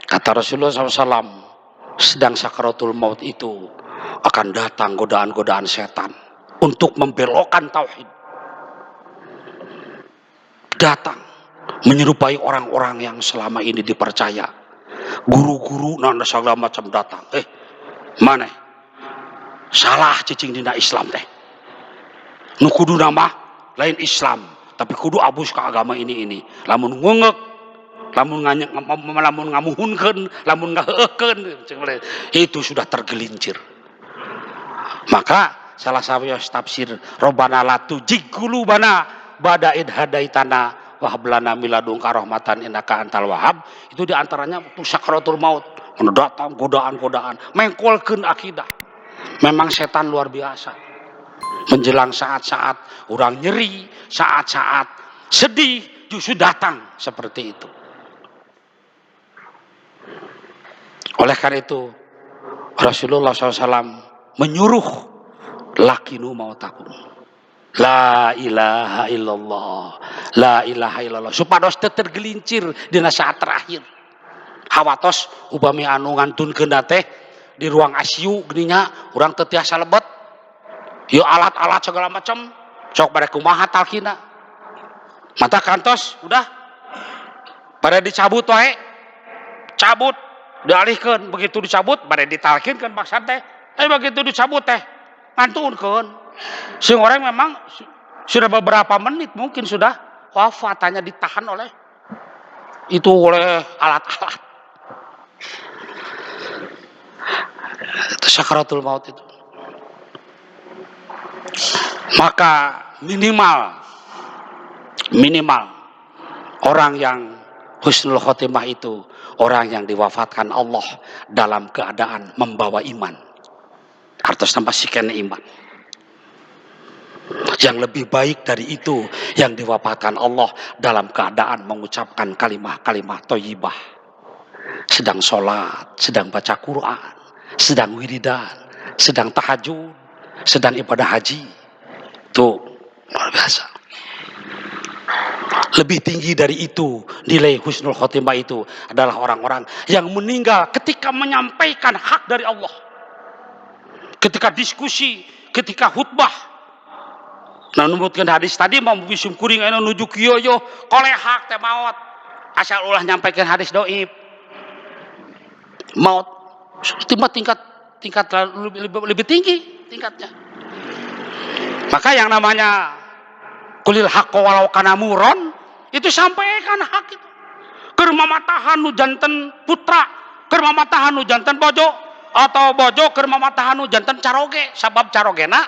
A: kata Rasulullah SAW, sedang sakaratul maut itu akan datang godaan-godaan setan untuk membelokkan tauhid. Datang menyerupai orang-orang yang selama ini dipercaya. Guru-guru nanda segala macam datang. Mana? Salah cicing dina Islam teh. Nu kudu nama lain Islam, tapi kudu abus ke agama ini. Lamun ngengek, lamun ngamuhunkeun, lamun ngaheukeun, itu sudah tergelincir. Maka salah satu tafsir Rabbana la tujig qulubana ba'da id hadaitana wa hab lana min ladunka rahmatan innaka antal wahhab. Itu diantaranya waktu sakaratul maut datang godaan-godaan mengkolkeun akidah. Memang setan luar biasa. Menjelang saat-saat orang nyeri, saat-saat sedih justru datang seperti itu. Oleh karena itu Rasulullah SAW menyuruh lakinu mautakum. La ilaha illallah. La ilaha illallah. Supados teu tergelincir dina saat terakhir. Hawatos upami anu ngantunkeun teh di ruang ICU geuninnya urang teu tiasa lebet. Ieu alat-alat segala macam sok bade kumaha talkina. Mata kantos udah pada dicabut wae. Cabut dialihkeun, begitu dicabut bade ditalkinkeun maksud teh. Begitu dicabut teh ngantunkeun. Sing orang memang sudah beberapa menit mungkin sudah wafat, hanya ditahan oleh alat-alat. Itu sakaratul maut itu. Maka minimal Minimal orang yang husnul khotimah itu orang yang diwafatkan Allah dalam keadaan membawa iman. Artos tanpa sikene iman. Yang lebih baik dari itu yang diwafatkan Allah dalam keadaan mengucapkan kalimah-kalimah thayyibah. Sedang sholat, sedang baca Quran, sedang wiridan, sedang tahajud, sedang ibadah haji. Itu luar biasa. Lebih tinggi dari itu, nilai husnul khotimah itu adalah orang-orang yang meninggal ketika menyampaikan hak dari Allah. Ketika diskusi, ketika khutbah. Nah, menurutkan hadis tadi mau bisum kuring anu nuju kieu yo koleh hak teh maot. Asal ulah nyampaikan hadis doib. Maut tingkat lebih tinggi tingkatnya. Maka yang namanya kulil haqqo walau kana muron itu sampaikan hak itu. Keur mamatahan nu janten putra, keur mamatahan nu janten bojo atau bojo keur mamatahan nu janten caroge, sabab carogena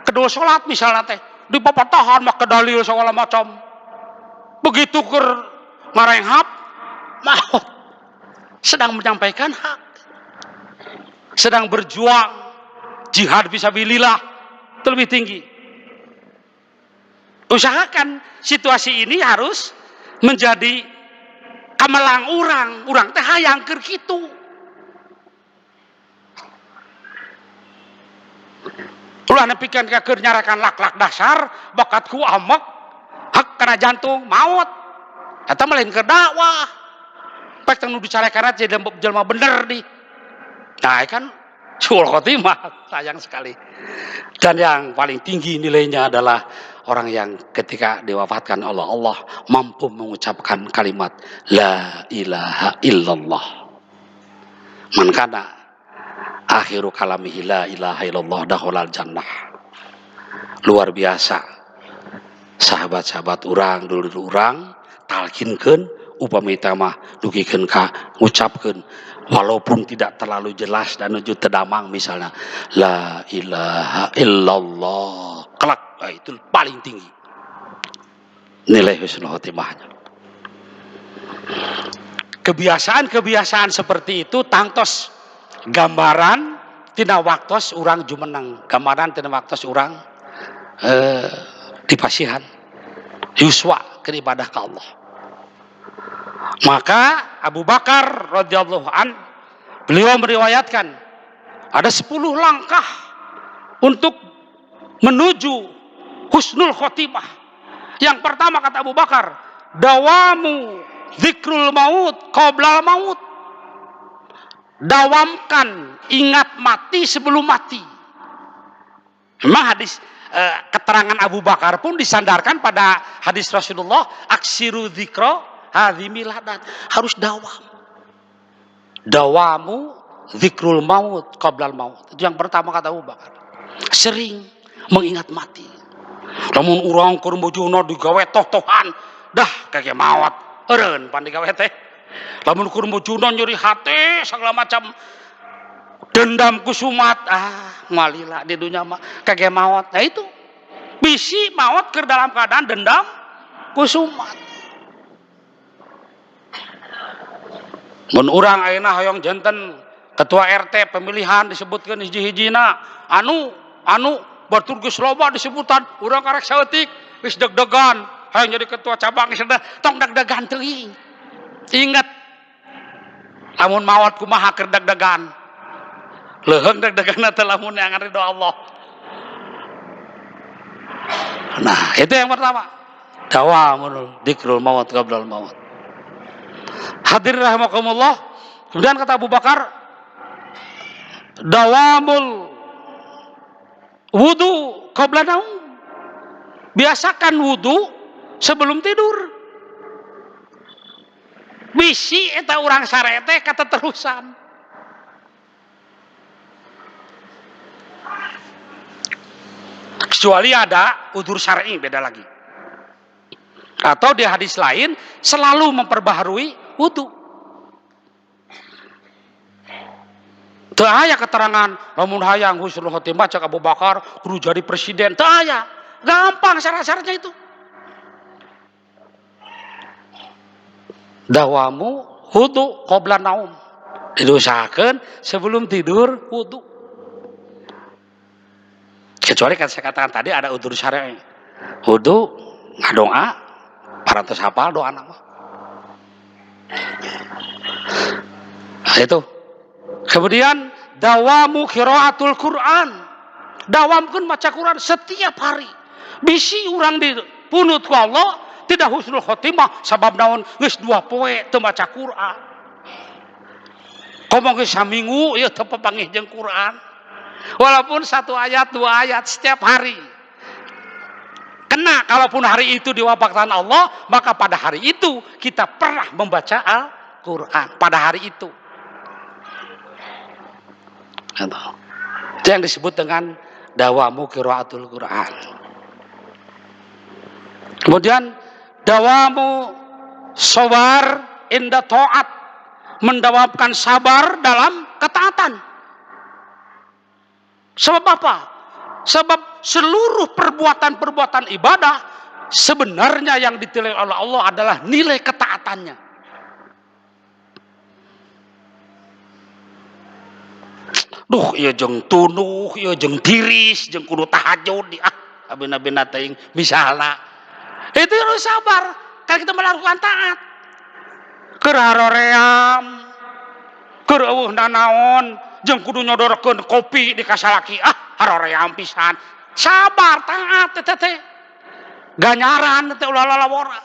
A: kedua salat misalnya teh di papatahan mah kedalil segala macam. Begitu keur ngarenghap maut. Sedang menyampaikan hak. Sedang berjuang jihad fisabilillah terlebih tinggi. Usahakan situasi ini harus menjadi kamelang urang teh hayang keur kitu. Ulah nepikeun ka keur nyarakan lak-lak dasar bakatku amek hak kana jantung maut. Eta mah lain keur dakwah. Pek teu dicarakan aja jelema bener di. Nah, kan husnul khotimah sayang sekali. Dan yang paling tinggi nilainya adalah orang yang ketika diwafatkan Allah mampu mengucapkan kalimat la ilaha illallah. Man kana akhiru kalamihi la ilaha illallah dakhalal jannah. Luar biasa. Sahabat-sahabat urang dulu urang talkinkeun upami teh mah dugikeun ka ngucapkeun walaupun tidak terlalu jelas dan nuju tedamang misalnya la ilaha illallah kelak itu paling tinggi nilai husnul khotimahnya. Kebiasaan seperti itu tangtos gambaran tina waktos urang jumeneng, gambaran tina waktos urang dipasihan yuswa ke ibadah ke Allah. Maka Abu Bakar radhiyallahu an beliau meriwayatkan ada 10 langkah untuk menuju husnul khotimah. Yang pertama kata Abu Bakar, dawamu zikrul maut qoblal maut. Dawamkan ingat mati sebelum mati. Memang hadis keterangan Abu Bakar pun disandarkan pada hadis Rasulullah aksiru dzikra hadhimil hadat, harus dawam. Dawamu zikrul maut qoblal maut. Itu yang pertama kata Abu Bakar. Sering mengingat mati. Lamun urang keur bojona digawe toh-tohan, dah kage maot eureun pan digawe teh. Lamun keur bojona nyeri hate segala macam dendam kusumat, malila di dunia mah kage maot. Nah itu bisi maot keur dalam keadaan dendam kusumat. Mun urang ayeuna hoyong janten ketua RT pemilihan disebutkeun hiji-hijina anu batur geus loba disebutan urang karek saeutik geus deg-degan hayang jadi ketua cabang geus tong deg-degan teuing. Ingat lamun maot kumaha keur deg-degan. Leuheung deg-degan teh lamun yang ridho Allah. Nah, itu yang pertama. Dawamul dzikrul maut qablal maut. Hadirin rahimakumullah. Kemudian kata Abu Bakar, dawamul wudu qabla naum. Biasakan wudu sebelum tidur. Bisi eta urang sare teh kateterusan. Kecuali ada udzur syar'i beda lagi. Atau di hadis lain selalu memperbaharui wudu. Teu aya keterangan lamun hayang husnul khotimah cak Abu Bakar kudu jadi presiden, teu aya. Gampang syarat-syaratnya itu. dawamu wudu qabla naum, diusahakan sebelum tidur wudu. Kecuali kan saya katakan tadi ada udzur syar'i, wudu ngadoa parantos hafal doa nama. Nah, itu. Kemudian dawamu qiraatul Quran, dawamkeun maca Quran setiap hari. Bisi urang dipunut ku Allah tidak husnul khotimah sabab naon geus 2 poe teu maca Quran. Komo geus saminggu ieu teu papanggih jeung Quran. Walaupun 1 ayat 2 ayat setiap hari. Kena kalaupun hari itu diwafatkan Allah, maka pada hari itu kita pernah membaca Al-Quran pada hari itu. Itu yang disebut dengan dawamu qiraatul Quran. Kemudian dawamu sabar inda ta'at, mendawamkan sabar dalam ketaatan. Sebab apa? Sebab seluruh perbuatan-perbuatan ibadah sebenarnya yang ditilai oleh Allah adalah nilai ketaatannya. Duh, ieu jeung tunuh, ieu jeung tiris, jeung kudu tahajud di abina-bina teuing misalna. Itu harus sabar kalau kita melakukan taat. Keur haroream, keur eueuh nanaon, jeung kudu nyodorkeun kopi di kasalaki, haroream pisan. Sabar, taat teh. Ganyaran teh ulah lalawora.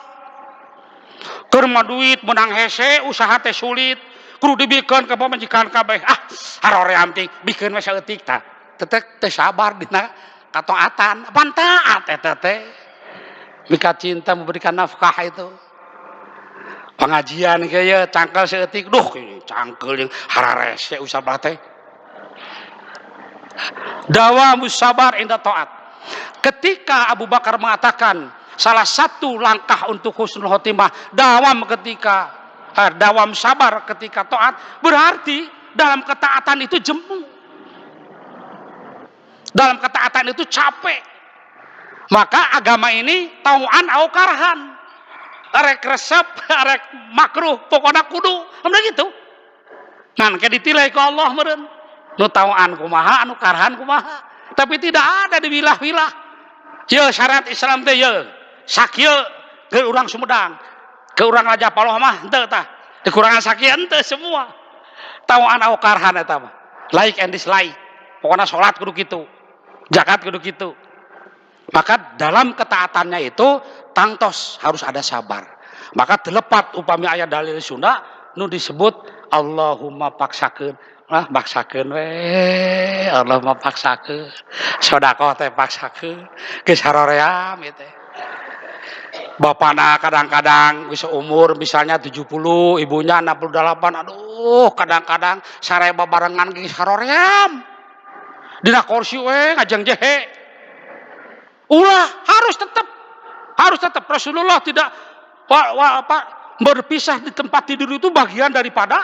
A: Keur mah duit menang hese, usaha teh sulit. Kudu dibikeun ka pamajikan kabeh. Haroream teh bikeun we saeutik tah. Teh sabar dina kataatan. Pan taat eta teh. Mika cinta memberikan nafkah itu. Pengajian kaya cangkel seetik, duh cangkel yang hararese usah teh. Dawamus sabar inda taat. Ketika Abu Bakar mengatakan salah satu langkah untuk husnul khotimah dawam dawam sabar ketika taat, berarti dalam ketaatan itu jemu. Dalam ketaatan itu capek. Maka agama ini tauan au karhan. Arek resep, arek makruh, pokoknya kudu. Bener gitu. Ngan ke ditilai ku Allah meureun. Nu tauan kumaha, anu karhan kumaha. Tapi tidak ada di wilah-wilah. Ye syariat Islam teh ye. Sakieu ke urang Sumedang. Ke urang Raja Paloh mah henteu tah. Dikurangan sakieu henteu semua. Tauan au karhan eta mah. Like and dislike. Pokoknya salat kudu kitu. Zakat kudu kitu. Maka dalam ketaatannya itu tangtos harus ada sabar. Maka telepat upami aya dalil Sunda nu disebut Allahumma paksakeun. Paksakeun we, Allahumma paksakeun. Sedekah teh paksakeun. Geus haroream ieu teh. Bapana kadang-kadang geus umur misalnya 70, ibunya 68. Aduh, kadang-kadang sareng babarengan geus haroream. Dina kursi we ngajeng jehe. Ulah harus tetap Rasulullah tidak berpisah di tempat tidur itu bagian daripada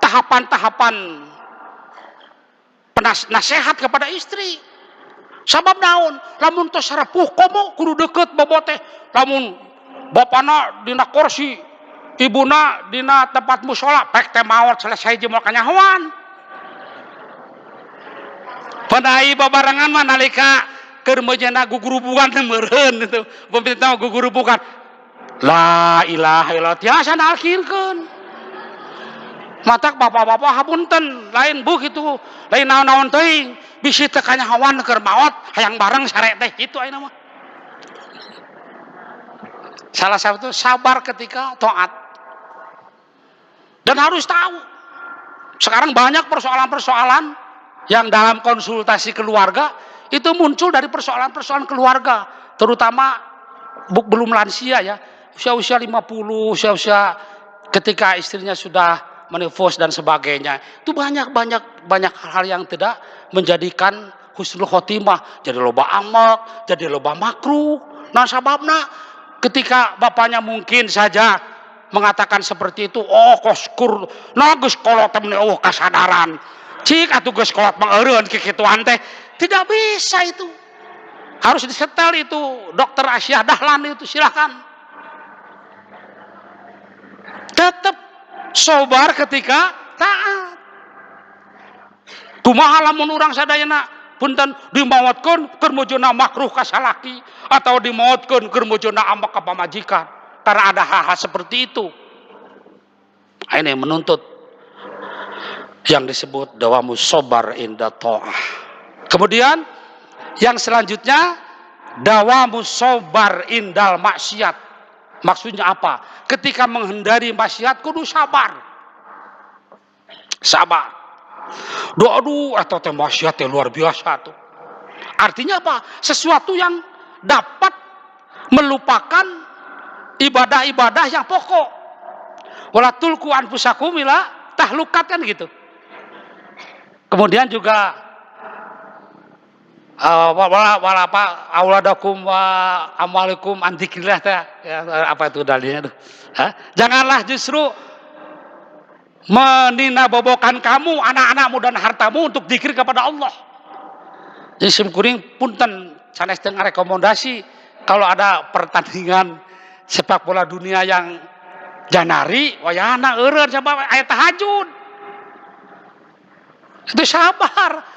A: tahapan-tahapan nasihat kepada istri. Sabab naon? Lamun tos sarepuh komo kudu deket bobote. Lamun bapana dina kursi, ibuna dina tempat mushola, pek teh maot selesai jeung moal kanyahoan. Panai babarengan mah nalika keur meujana gugurubukan teh meureun itu. Pemerintah gugurubukan. La ilaha illallah tiasa nalkirkeun. Matak bapak-bapak hapunten, lain bu kitu, lain naon-naon teuing. Bisi teh kanyahoan keur maot hayang bareng sare teh kitu ayeuna mah. Salah satu sabar ketika taat. Dan harus tahu. Sekarang banyak persoalan-persoalan yang dalam konsultasi keluarga itu muncul dari persoalan-persoalan keluarga, terutama belum lansia ya, usia-usia 50, usia-usia ketika istrinya sudah menifos dan sebagainya. Itu banyak hal yang tidak menjadikan husnul khotimah, jadi loba amal, jadi loba makruh. Nah sababna ketika bapaknya mungkin saja mengatakan seperti itu, koskur nagus kolot temen kasadaran. Cik atuh geus kolot mangeureun kikituan teh tidak bisa itu. Harus disetel itu Dokter Asyah Dahlan itu silakan. Tetap sabar ketika taat. Kumaha lamun urang sadayana punten dimaotkeun keur mujuna makruh ka salaki atau dimaotkeun keur mujuna ambek ka pamajikan. Karena ada hal-hal seperti itu. Ini menuntut yang disebut dawamus sabar inda ta'ah. Kemudian yang selanjutnya dawamus sabar indal maksiat. Maksudnya apa? Ketika menghindari maksiat kudu sabar. Sabar. Aduh, atau maksiat luar biasa tuh. Artinya apa? Sesuatu yang dapat melupakan ibadah-ibadah yang pokok. Wala tulku anfusakum ila tahlukat kan gitu. Kemudian juga wala apa auladakum wa amwalikum an dzikrillah ya, apa itu dalilnya tuh? Janganlah justru meninabobokan kamu anak-anakmu dan hartamu untuk zikir kepada Allah. Jadi simkuring punten sanes teu ngarekomendasi kalau ada pertandingan sepak bola dunia yang janari wayahna eureun sabab aya tahajud. Itu sabar.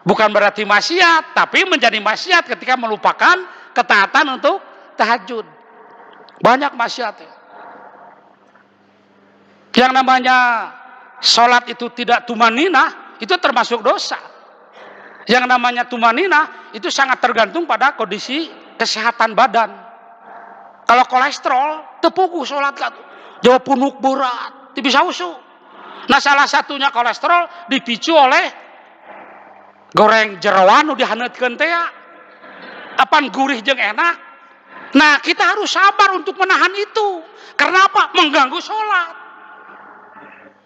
A: Bukan berarti maksiat, tapi menjadi maksiat ketika melupakan ketaatan untuk tahajud. Banyak maksiat. Yang namanya sholat itu tidak tumaninah, itu termasuk dosa. Yang namanya tumaninah, itu sangat tergantung pada kondisi kesehatan badan. Kalau kolesterol, tepuku sholat kan. Jauh punuk berat, bisa usuh. Nah salah satunya kolesterol dipicu oleh goreng jerawan nu dihaneutkeun teh apan gurih jeung enak. Nah kita harus sabar untuk menahan itu. Karena apa? Mengganggu sholat.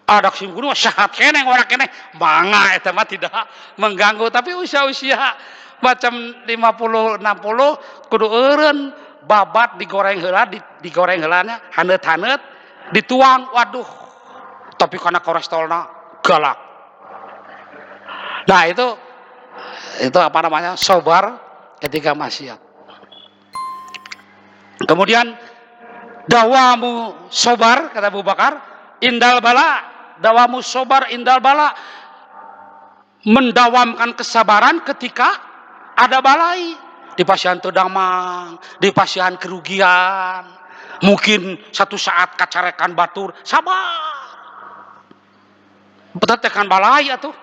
A: Ada simkuring sehat keneh orang keneh mangga eta mah tidak mengganggu, tapi usia-usia macam 50 60 kudu eureun babat digoreng heula digoreng heulana haneut-haneut dituang, waduh. Tapi karena kolesterolna galak. Nah itu apa namanya? Sabar ketika maksiat. Kemudian dawamu sabar kata Abu Bakar indal bala. Dawamu sabar indal bala, mendawamkan kesabaran ketika ada balai. Di pasian tedamang, di pasian kerugian, mungkin satu saat kacarekan batur, sabar. Tetekan balai atuh.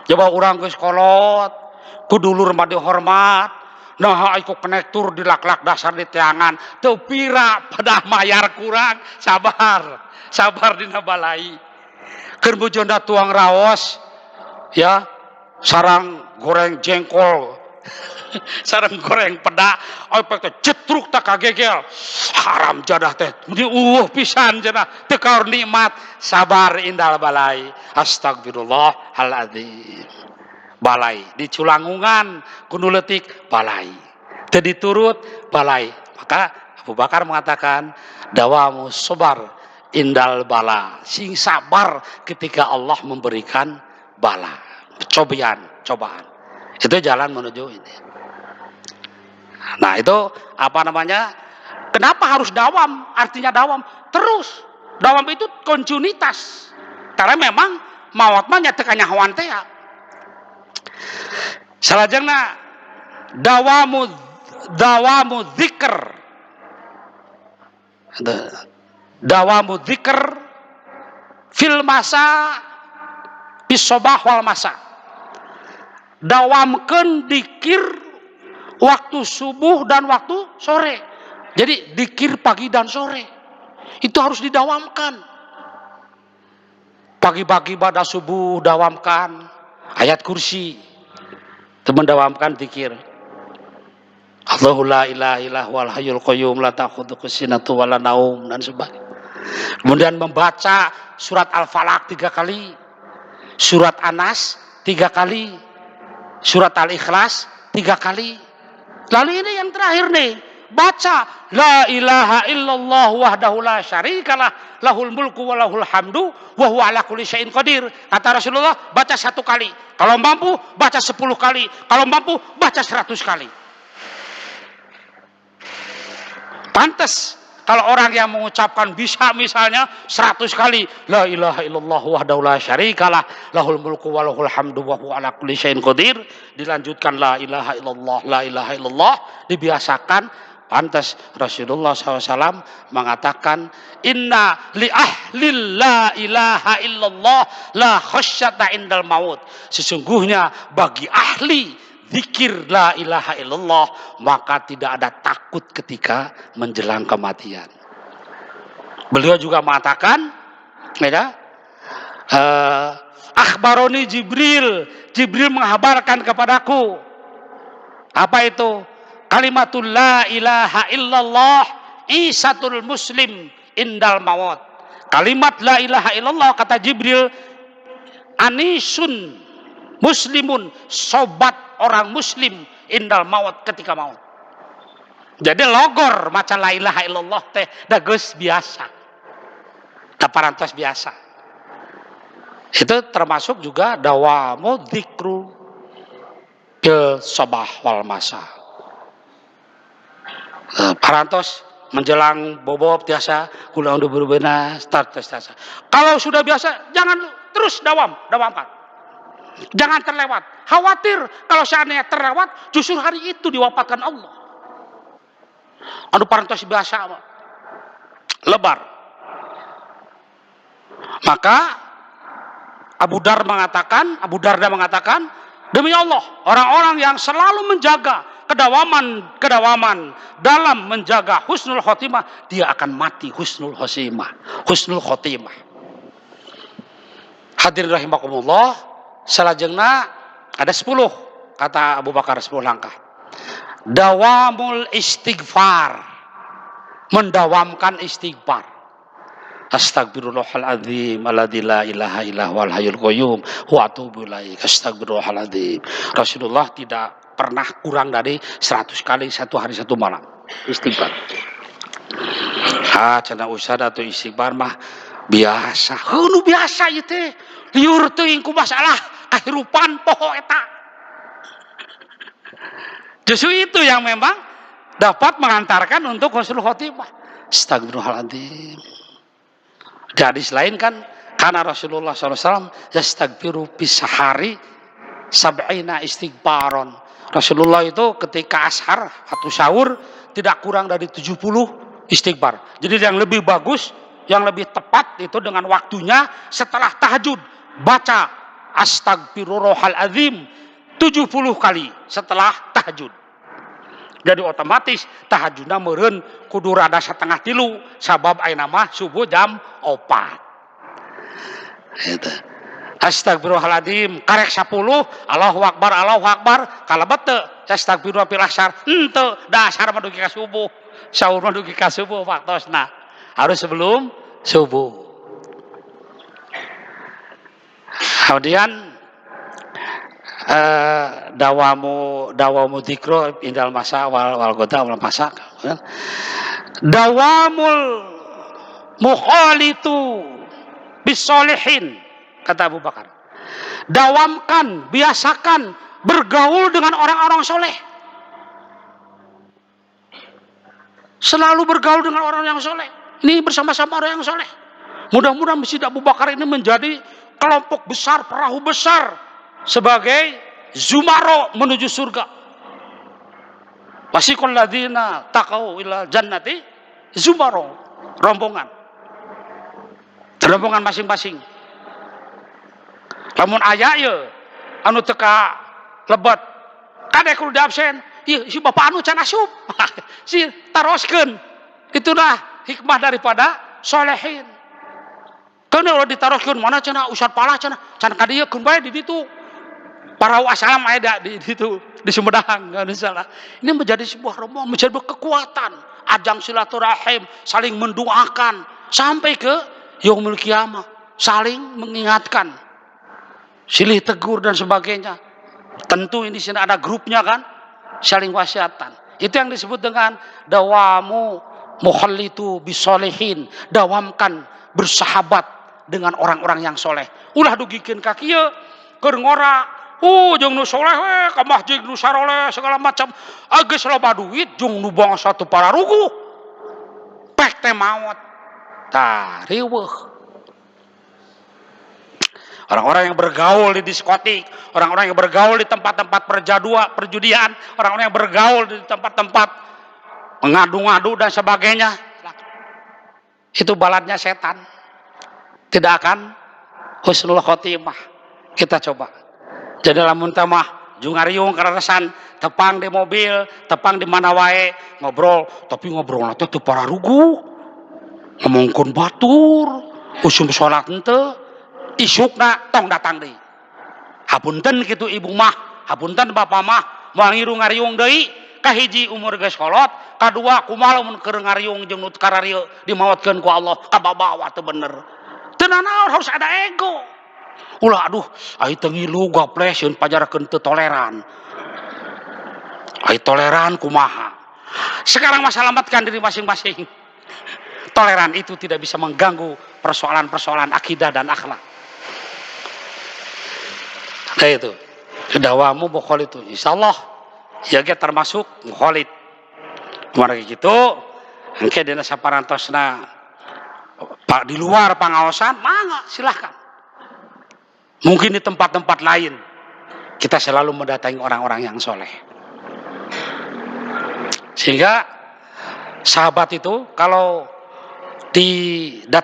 A: Coba urang geus kolot, kudulur mah dihormat. Nah iku konektur dilak-lak dasar di teangan, teu pira pada mayar kurang, sabar. Sabar dina balai. Keur bojona tuang raos, ya, sarang goreng jengkol, sarang goreng peda, opek teh jetruk tak kagegel, haram jadah teh, pisan cenah, teu kaur nikmat, sabar indal balai, astagfirullahaladzim, balai, diculangungan, kudu leutik balai, teu diturut balai, maka Abu Bakar mengatakan, dawamu sabar indal bala, sing sabar ketika Allah memberikan bala, cobaan. Itu jalan menuju ini. Nah itu apa namanya? Kenapa harus dawam? Artinya dawam terus. Dawam itu kontinuitas. Karena memang maot mah nya teu kanyahoan teh. Salajengna dawamu dzikr. Dawamu dzikr fil masa bisobah wal masa. Dawamkeun dikir waktu subuh dan waktu sore. Jadi dikir pagi dan sore. Itu harus didawamkan. Pagi-pagi pada subuh dawamkan ayat kursi. Teman dawamkan dikir. Allahu la ilaha illa huwal hayyul qayyum la ta'khudhuhu sinatun wa la naum dan sebagainya. Kemudian membaca surat Al-Falaq 3 kali, surat Anas 3 kali, surat Al-Ikhlas 3 kali. Lalu ini yang terakhir nih, baca la ilaha illallah wahdahu la syarikalah lahul mulku wa lahul hamdu wa huwa ala kulli syai'in qadir. Kata Rasulullah, baca 1 kali. Kalau mampu baca 10 kali, kalau mampu baca 100 kali. Pantas Kalau orang yang mengucapkan bisa misalnya 100 kali la ilaha illallah wahdahu la syarikalah lahul mulku wa lahul hamdu wa huwa ala kulli syai'in qadir, dilanjutkan la ilaha illallah la ilaha illallah, dibiasakan. Pantas Rasulullah SAW mengatakan inna li ahli la ilaha illallah la khasyata indal maut. Sesungguhnya bagi ahli zikir la ilaha illallah maka tidak ada takut ketika menjelang kematian. Beliau juga mengatakan, ya, akhbaroni Jibril, Jibril mengabarkan kepadaku apa itu? Kalimatul la ilaha illallah isatul muslim indal maut. Kalimat la ilaha illallah kata Jibril anisun muslimun, sobat orang muslim indal maut ketika maut. Jadi logor maca la ilaha illallah teh dagus biasa. Kaparantos biasa. Itu termasuk juga dawamu dzikru ke sabah wal masa. Parantos menjelang bobob biasa kula udah berbena start biasa. Kalau sudah biasa jangan terus dawamkan. Jangan terlewat. Khawatir kalau seandainya terlewat justru hari itu diwafatkan Allah. Anu parantos biasa lebar. Maka Abu Darda mengatakan demi Allah orang-orang yang selalu menjaga kedawaman dalam menjaga husnul khotimah, dia akan mati husnul khotimah. Hadirin rahimakumullah, salajengna ada 10 kata Abu Bakar, 10 langkah. Dawamul istighfar, mendawamkan istighfar. Astagfirullahaladzim alladzi la ilaha illa huwal hayyul qayyum wa atubu ilaih. Astagfirullahaladzim. Rasulullah tidak pernah kurang dari 100 kali satu hari satu malam istighfar. Cenah usah atau istighfar mah biasa. Heuh biasa ieu teh. Liur teuing ku masalah kahirupan poho eta. Justru itu yang memang dapat mengantarkan untuk husnul khotimah. Astagfirullahaladzim. Hadis lain kan karena Rasulullah SAW yastaghfiru bisahari sab'ina istighfaron. Rasulullah itu ketika ashar atau sahur tidak kurang dari 70 istighfar. Jadi yang lebih bagus, yang lebih tepat itu dengan waktunya setelah tahajud baca astagfirullahaladzim 70 kali setelah tahajud. Jadi otomatis tahajudna meureun kudu rada setengah 3 sabab ayeuna mah subuh jam 4. Eta. Astagfirullahaladzim karek 10 Allahu Akbar kalebet teu astagfirullah fil asar henteu dasar mah dugi ka subuh saur mah dugi ka subuh waktosna harus sebelum subuh. Kemudian dawamu dzikro indal masa wal gota wal masa. Dawamul mukhalitu bisolihin kata Abu Bakar. Dawamkan, biasakan bergaul dengan orang-orang soleh. Selalu bergaul dengan orang yang soleh. Ini bersama-sama orang yang soleh. Mudah-mudahan Masjid Abu Bakar ini menjadi kelompok besar, perahu besar sebagai zumaro menuju surga. Wasiqul ladzina taqau ila jannati zumaro, rombongan masing-masing. Lamun aya ye anu teka lebat kadek kudu absen, ieu si bapak anu can asup. Si taroskeun. Itulah hikmah daripada solehin. Kalau ditaroskeun mana cenah Ustaz Palah cenah can ka dieu keun bae di ditu. Para asam aya di situ di Sumedang enggak salah. Ini menjadi sebuah rombongan, menjadi kekuatan, ajang silaturahim, saling mendoakan sampai ke yaumul kiamah, saling mengingatkan, silih tegur dan sebagainya. Tentu ini sini ada grupnya kan, saling wasiatan. Itu yang disebut dengan dawamu mukhallitu bisolehin, dawamkan bersahabat dengan orang-orang yang soleh. Ulah dugikeun ka kieu keur ngora jeung nu soleh we ka masjid nu saroleh segala macam. Geus loba duit jeung nu bangsa teu pararuguh. Pek teh maot. Tah, riweuh. Orang-orang yang bergaul di diskotik, orang-orang yang bergaul di tempat-tempat perjudian, orang-orang yang bergaul di tempat-tempat mengadu-ngadu dan sebagainya, itu baladnya setan. Tidak akan husnul khotimah. Kita coba. Jadi lamun tamah jungariung kararesan tepang di mobil, tepang di mana wae, ngobrol, tapi ngobrolna teh teu pararugu. Ngomongkeun batur, usum salat henteu. Isukna tong datang deui. Hapunten kitu ibu mah, hapunten bapak mah, moal ngirung-ngariung deui, kahiji umur geus kolot, kadua kumaha mun keur ngariung jeung nu kararieu dimaotkeun ku Allah, kababawa teu bener. Teu nanaon harus ada ego. Ulah aduh, ai teu ngilu gaples sieun pajarakeun teu toleran. Ai toleran kumaha? Sekarang mah selamatkan diri masing-masing. Toleran itu tidak bisa mengganggu persoalan-persoalan akidah dan akhlak. Kayak itu dawamu bokol itu insyaallah ya ge termasuk mukhalid kemarin gitu engke dina saparantosna Pak di luar pengawasan mangga silahkan. Mungkin di tempat-tempat lain kita selalu mendatangi orang-orang yang soleh, sehingga sahabat itu kalau di